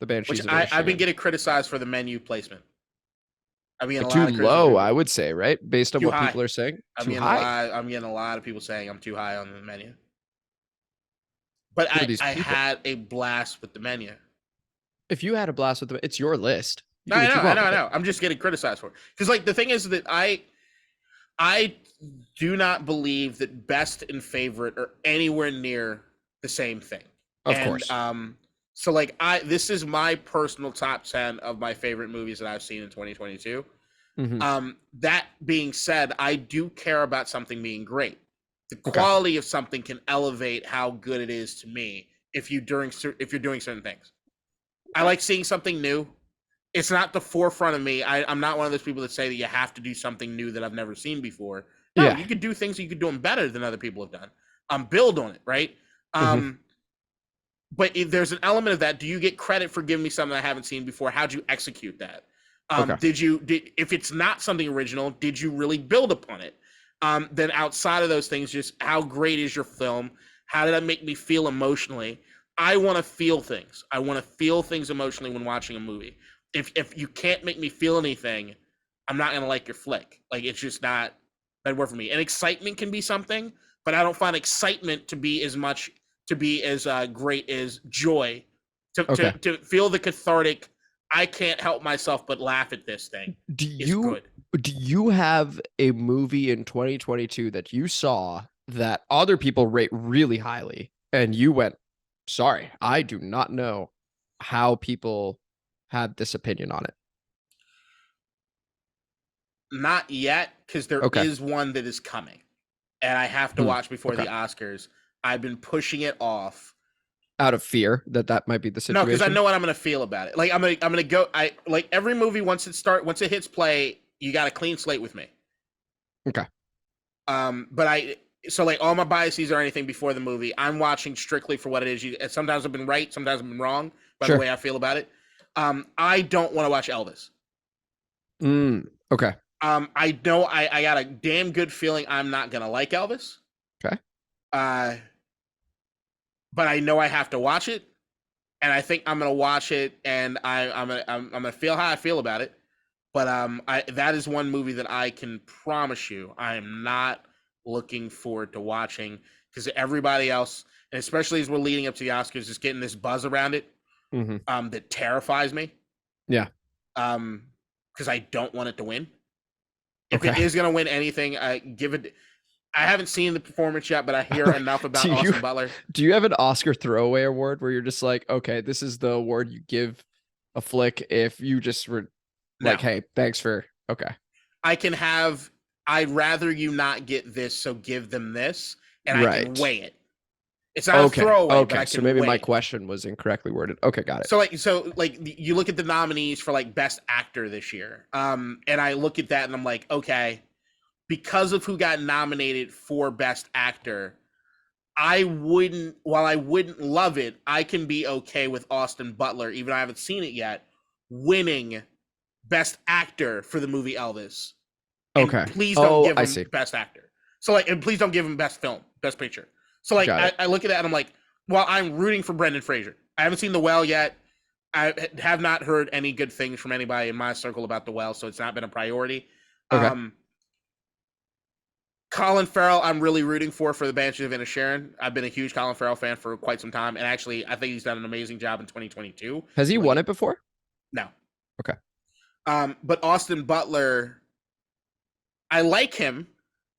The Banshees. Which I've been getting criticized for the menu placement. I mean, too low, I would say, right? Based on what people are saying. I'm getting a lot of people saying I'm too high on the menu. But I had a blast with the menu. If you had a blast with them, it's your list. I know. I'm just getting criticized for it. Because like the thing is that I do not believe that best and favorite are anywhere near the same thing. Of course. So like this is my personal top 10 of my favorite movies that I've seen in 2022. Mm-hmm. That being said, I do care about something being great. The quality of something can elevate how good it is to me if you're doing certain things. I like seeing something new. It's not the forefront of me. I'm not one of those people that say that you have to do something new that I've never seen before. No, you could do things you could do them better than other people have done. Build on it, right? But if there's an element of that, do you get credit for giving me something I haven't seen before? How'd you execute that? If it's not something original, did you really build upon it? Then outside of those things, just how great is your film? How did that make me feel emotionally? I want to feel things. I want to feel things emotionally when watching a movie. If you can't make me feel anything, I'm not going to like your flick. Like, it's just not that work for me. And excitement can be something, but I don't find excitement to be as great as joy. To feel the cathartic, I can't help myself but laugh at this thing. Do you have a movie in 2022 that you saw that other people rate really highly and you went, sorry, I do not know how people had this opinion on it? Not yet, because there is one that is coming and I have to watch before the Oscars. I've been pushing it off out of fear that might be the situation. No, because I know what I'm going to feel about it. Like I'm gonna go. I like every movie once it hits play, you got a clean slate with me. Okay. So like all my biases or anything before the movie, I'm watching strictly for what it is. Sometimes I've been right, sometimes I've been wrong by the way I feel about it. I don't want to watch Elvis. Okay. I know I got a damn good feeling I'm not gonna like Elvis. Okay. But I know I have to watch it, and I think I'm gonna watch it, and I'm gonna feel how I feel about it. But that is one movie that I can promise you I am not looking forward to watching, because everybody else, and especially as we're leading up to the Oscars, is getting this buzz around it that terrifies me. Yeah. Because I don't want it to win. If it is gonna win anything, give it. I haven't seen the performance yet, but I hear enough about Austin Butler. Do you have an Oscar throwaway award where you're just like, okay, this is the award you give a flick if you just were Like, No. hey, thanks for okay. I'd rather you not get this, so give them this, and I can Right. weigh it. It's not a throwaway, but I can So maybe weigh my it. question was incorrectly worded. Okay, got it. So you look at the nominees for like best actor this year. And I look at that and I'm like, okay, because of who got nominated for best actor, while I wouldn't love it, I can be okay with Austin Butler, even though I haven't seen it yet, winning best actor for the movie Elvis. And Okay. please don't give I him see. best actor. So like, and please don't give him best film, best picture. So like, Got it. I look at that and I'm like, well, I'm rooting for Brendan Fraser. I haven't seen The Well yet. I have not heard any good things from anybody in my circle about The Well, so it's not been a priority. Okay. Colin Farrell, I'm really rooting for the Banshees of Inisherin. I've been a huge Colin Farrell fan for quite some time, and actually, I think he's done an amazing job in 2022. Has he won it before? No. Okay. But Austin Butler, I like him.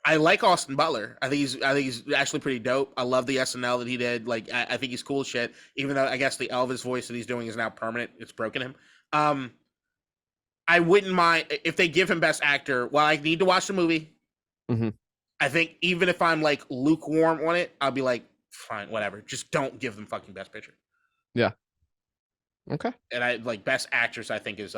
I like Austin Butler. I think he's actually pretty dope. I love the SNL that he did. Like, I think he's cool as shit. Even though I guess the Elvis voice that he's doing is now permanent. It's broken him. I wouldn't mind if they give him best actor. Well, I need to watch the movie. Mm-hmm. I think even if I'm like lukewarm on it, I'll be like, fine, whatever. Just don't give them fucking best picture. Yeah. Okay. And I like best actress. I think is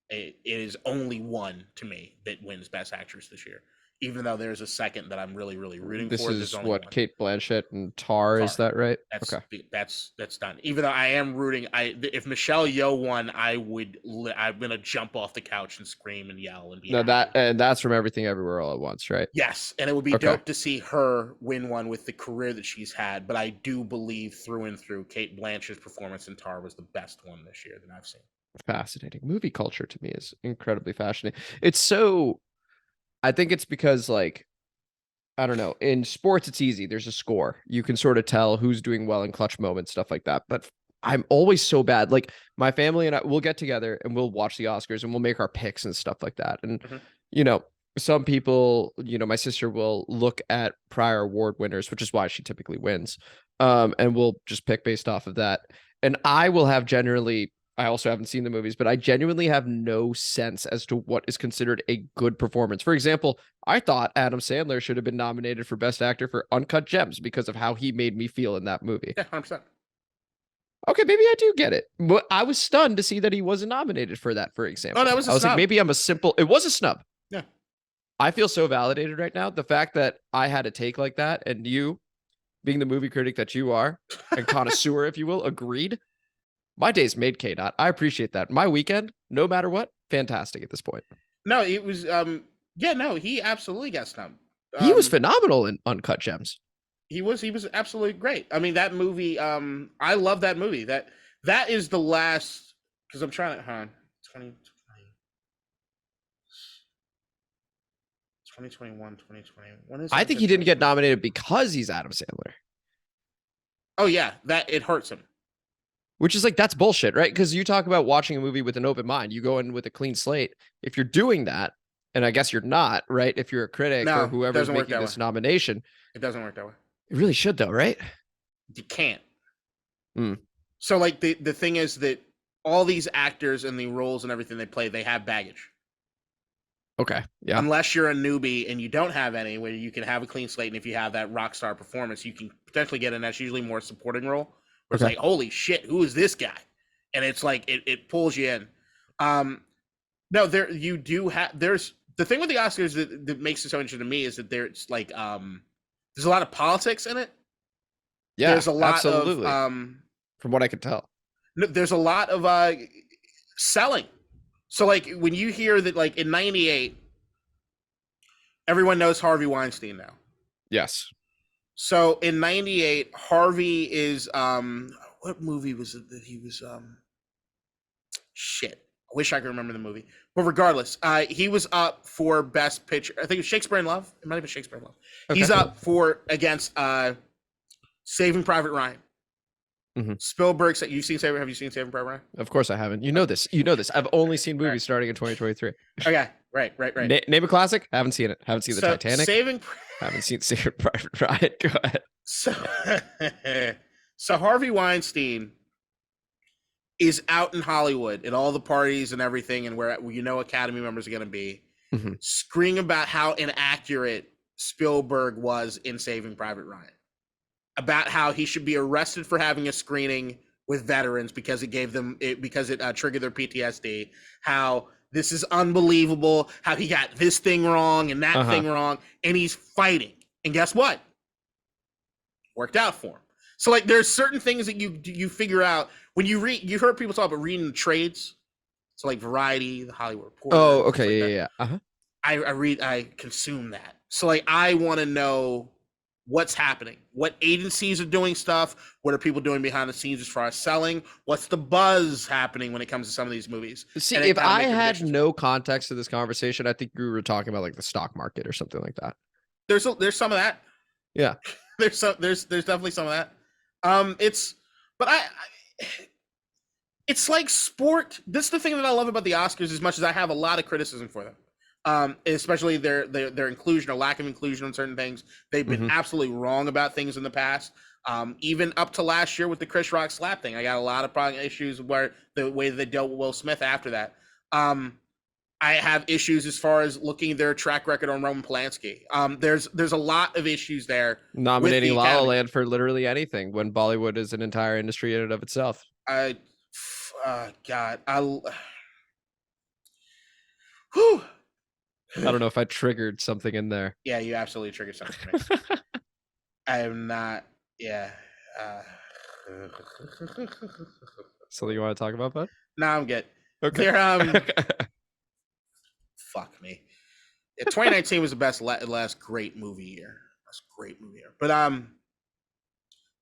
it is only one to me that wins best actress this year. Even though there's a second that I'm really rooting this for. This is what one. Cate Blanchett and Tar, is that right? That's done. Even though I am rooting, if Michelle Yeoh won, I'm gonna jump off the couch and scream and yell and be that's from Everything Everywhere All at Once, right? Yes, and it would be dope to see her win one with the career that she's had. But I do believe through and through, Cate Blanchett's performance in Tar was the best one this year that I've seen. Fascinating. Movie culture to me is incredibly fascinating. It's so. I think it's because, like, I don't know, in sports, it's easy. There's a score. You can sort of tell who's doing well in clutch moments, stuff like that. But I'm always so bad. Like, my family and I will get together and we'll watch the Oscars and we'll make our picks and stuff like that. And, you know, some people, my sister will look at prior award winners, which is why she typically wins. And we'll just pick based off of that. And I will have generally, I also haven't seen the movies, but I genuinely have no sense as to what is considered a good performance. For example, I thought Adam Sandler should have been nominated for Best Actor for Uncut Gems because of how he made me feel in that movie. Yeah, 100%. Okay, maybe I do get it. But I was stunned to see that he wasn't nominated for that, for example. Oh, that was a I was snub. like, maybe I'm a simple... It was a snub. Yeah. I feel so validated right now. The fact that I had a take like that, and you, being the movie critic that you are, and connoisseur, if you will, agreed. My day's made, KDot. I appreciate that. My weekend, no matter what, fantastic at this point. No, it was he absolutely got snubbed. He was phenomenal in Uncut Gems. He was absolutely great. I mean, that movie, I love that movie. That is the last, because I'm trying to 2021, 2020. When is I think he didn't get nominated because he's Adam Sandler. Oh yeah, that it hurts him. Which is like, that's bullshit, right? Because you talk about watching a movie with an open mind. You go in with a clean slate. If you're doing that, and I guess you're not, right? If you're a critic or whoever's making this nomination. It doesn't work that way. It really should, though, right? You can't. So, like, the thing is that all these actors and the roles and everything they play, they have baggage. Okay, yeah. Unless you're a newbie and you don't have any, where you can have a clean slate, and if you have that rock star performance, you can potentially get in. That's usually more supporting role. Where it's like, holy shit, who is this guy? And it's like it pulls you in. No, you do have. There's the thing with the Oscars that makes it so interesting to me is that there's like there's a lot of politics in it. Yeah, there's a lot absolutely. of from what I could tell, there's a lot of selling. So like when you hear that, like in '98, everyone knows Harvey Weinstein now. Yes. So in '98, Harvey is what movie was it that he was shit. I wish I could remember the movie. But regardless, he was up for Best Picture. I think it was Shakespeare in Love. It might have been Shakespeare in Love. Okay. He's up against Saving Private Ryan. Spielberg said, have you seen Saving Private Ryan? Of course I haven't. You know this. I've only seen movies starting in 2023. Okay, right. Name a classic? Haven't seen it. Haven't seen the Titanic. Haven't seen Saving Private Ryan. Go ahead. So Harvey Weinstein is out in Hollywood at all the parties and everything, and where Academy members are going to be, screaming about how inaccurate Spielberg was in Saving Private Ryan, about how he should be arrested for having a screening with veterans because it triggered their PTSD, how this is unbelievable, how he got this thing wrong and that thing wrong, and he's fighting. And guess what? Worked out for him. So like there's certain things that you figure out when you read. You heard people talk about reading the trades. So like Variety, the Hollywood Reporter. Oh, okay, yeah. I consume that. So like I want to know what's happening, what agencies are doing stuff, what are people doing behind the scenes as far as selling, what's the buzz happening when it comes to some of these movies. See, if I had no context to this conversation, I think we were talking about like the stock market or something like that. There's some of that. Yeah. There's definitely some of that. It's like sport. This is the thing that I love about the Oscars, as much as I have a lot of criticism for them. Especially their inclusion or lack of inclusion on certain things. They've been absolutely wrong about things in the past. Even up to last year with the Chris Rock slap thing, I got a lot of issues where the way they dealt with Will Smith after that. I have issues as far as looking at their track record on Roman Polanski. There's a lot of issues there. Nominating La La Land for literally anything when Bollywood is an entire industry in and of itself. God, I don't know if I triggered something in there. Yeah, you absolutely triggered something for me. I am not. Yeah. Something you want to talk about, bud? No, I'm good. Okay. Fuck me. Yeah, 2019 was the last great movie year. That's a great movie year. But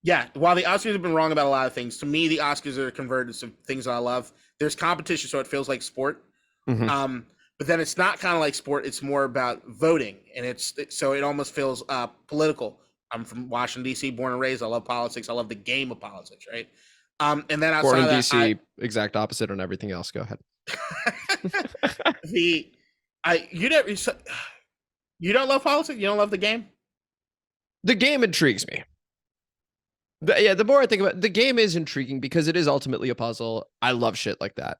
yeah, while the Oscars have been wrong about a lot of things, to me the Oscars are converted to some things that I love. There's competition, so it feels like sport. But then it's not kind of like sport. It's more about voting, and so it almost feels political. I'm from Washington D.C., born and raised. I love politics. I love the game of politics, right? And then outside born in of that, D.C., exact opposite on everything else. Go ahead. You don't love politics? You don't love the game? The game intrigues me. The more I think about it, the game is intriguing because it is ultimately a puzzle. I love shit like that.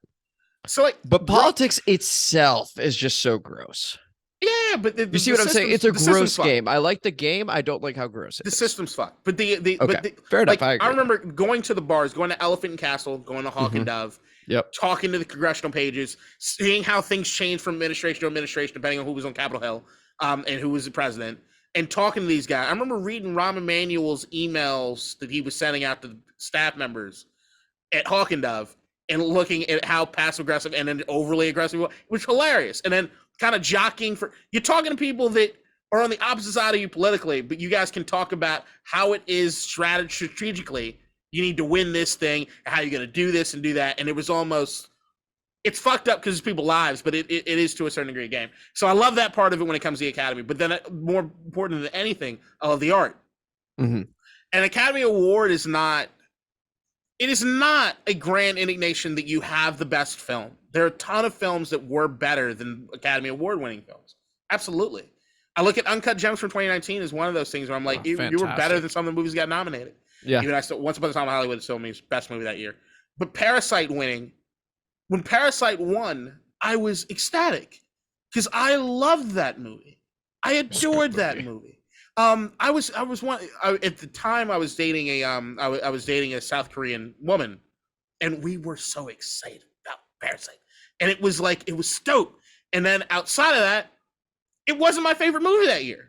So like, but politics itself is just so gross. Yeah, but you see what I'm saying? It's a gross game. I like the game. I don't like how gross it is. The system's fucked. But fair enough. I remember going to the bars, going to Elephant and Castle, going to Hawk and Dove. Yep. Talking to the congressional pages, seeing how things change from administration to administration, depending on who was on Capitol Hill, and who was the president, and talking to these guys. I remember reading Rahm Emanuel's emails that he was sending out to staff members at Hawk and Dove, and looking at how passive aggressive and then overly aggressive, which was hilarious. And then kind of jockeying you're talking to people that are on the opposite side of you politically, but you guys can talk about how it is strategically you need to win this thing, and how you're going to do this and do that. And it was it's fucked up because it's people's lives, but it is to a certain degree a game. So I love that part of it when it comes to the Academy. But then more important than anything, I love the art. An Academy Award is not a grand indignation that you have the best film. There are a ton of films that were better than Academy Award winning films. Absolutely. I look at Uncut Gems from 2019 as one of those things where I'm like, you were better than some of the movies that got nominated. Yeah. Even Once Upon a Time in Hollywood is still my best movie that year. But Parasite winning, when Parasite won, I was ecstatic because I loved that movie. I adored that movie. At the time I was dating a South Korean woman, and we were so excited about Parasite, and it was stoked. And then outside of that, it wasn't my favorite movie that year.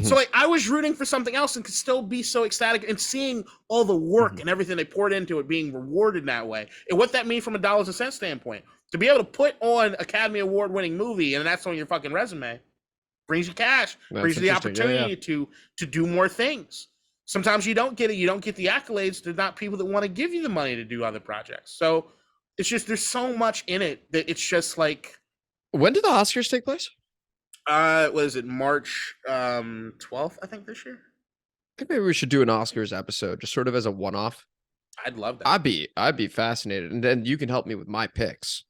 So like I was rooting for something else and could still be so ecstatic, and seeing all the work and everything they poured into it being rewarded that way, and what that means from a dollars and cents standpoint, to be able to put on Academy Award winning movie and that's on your fucking resume, brings you cash, brings you the opportunity to do more things. Sometimes you don't get it. You don't get the accolades. There's not people that want to give you the money to do other projects. So it's just, there's so much in it that it's just like. When did the Oscars take place? Was it March 12th, I think, this year? I think maybe we should do an Oscars episode, just sort of as a one-off. I'd love that. I'd be fascinated, and then you can help me with my picks,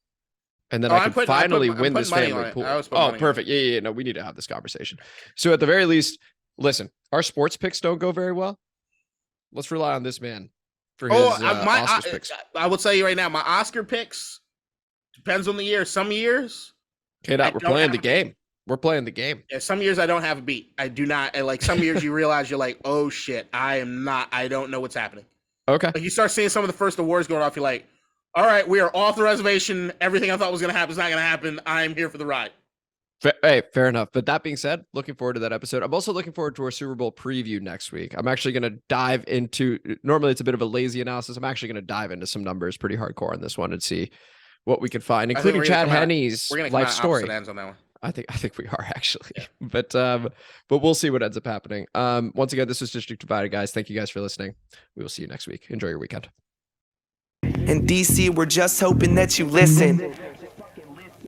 and then I can finally win this family pool. Oh, perfect. Yeah. No, we need to have this conversation. So at the very least, listen, our sports picks don't go very well. Let's rely on this man for his Oscars picks. I will tell you right now, my Oscar picks depends on the year. Some years, KDot, we're playing the game. We're playing the game. Yeah, some years I don't have a beat. I do not. Like some years you realize you're like, oh shit, I don't know what's happening. Okay. Like you start seeing some of the first awards going off, you're like, all right, we are off the reservation. Everything I thought was going to happen is not going to happen. I'm here for the ride. Hey, fair enough. But that being said, looking forward to that episode. I'm also looking forward to our Super Bowl preview next week. I'm actually going to dive into, normally it's a bit of a lazy analysis. I'm actually going to dive into some numbers pretty hardcore on this one and see what we can find, including Chad Henney's life story. Ends on that one. I think we are actually, yeah. But we'll see what ends up happening. Once again, this was District Divided, guys. Thank you guys for listening. We will see you next week. Enjoy your weekend. In DC, we're just hoping that you listen.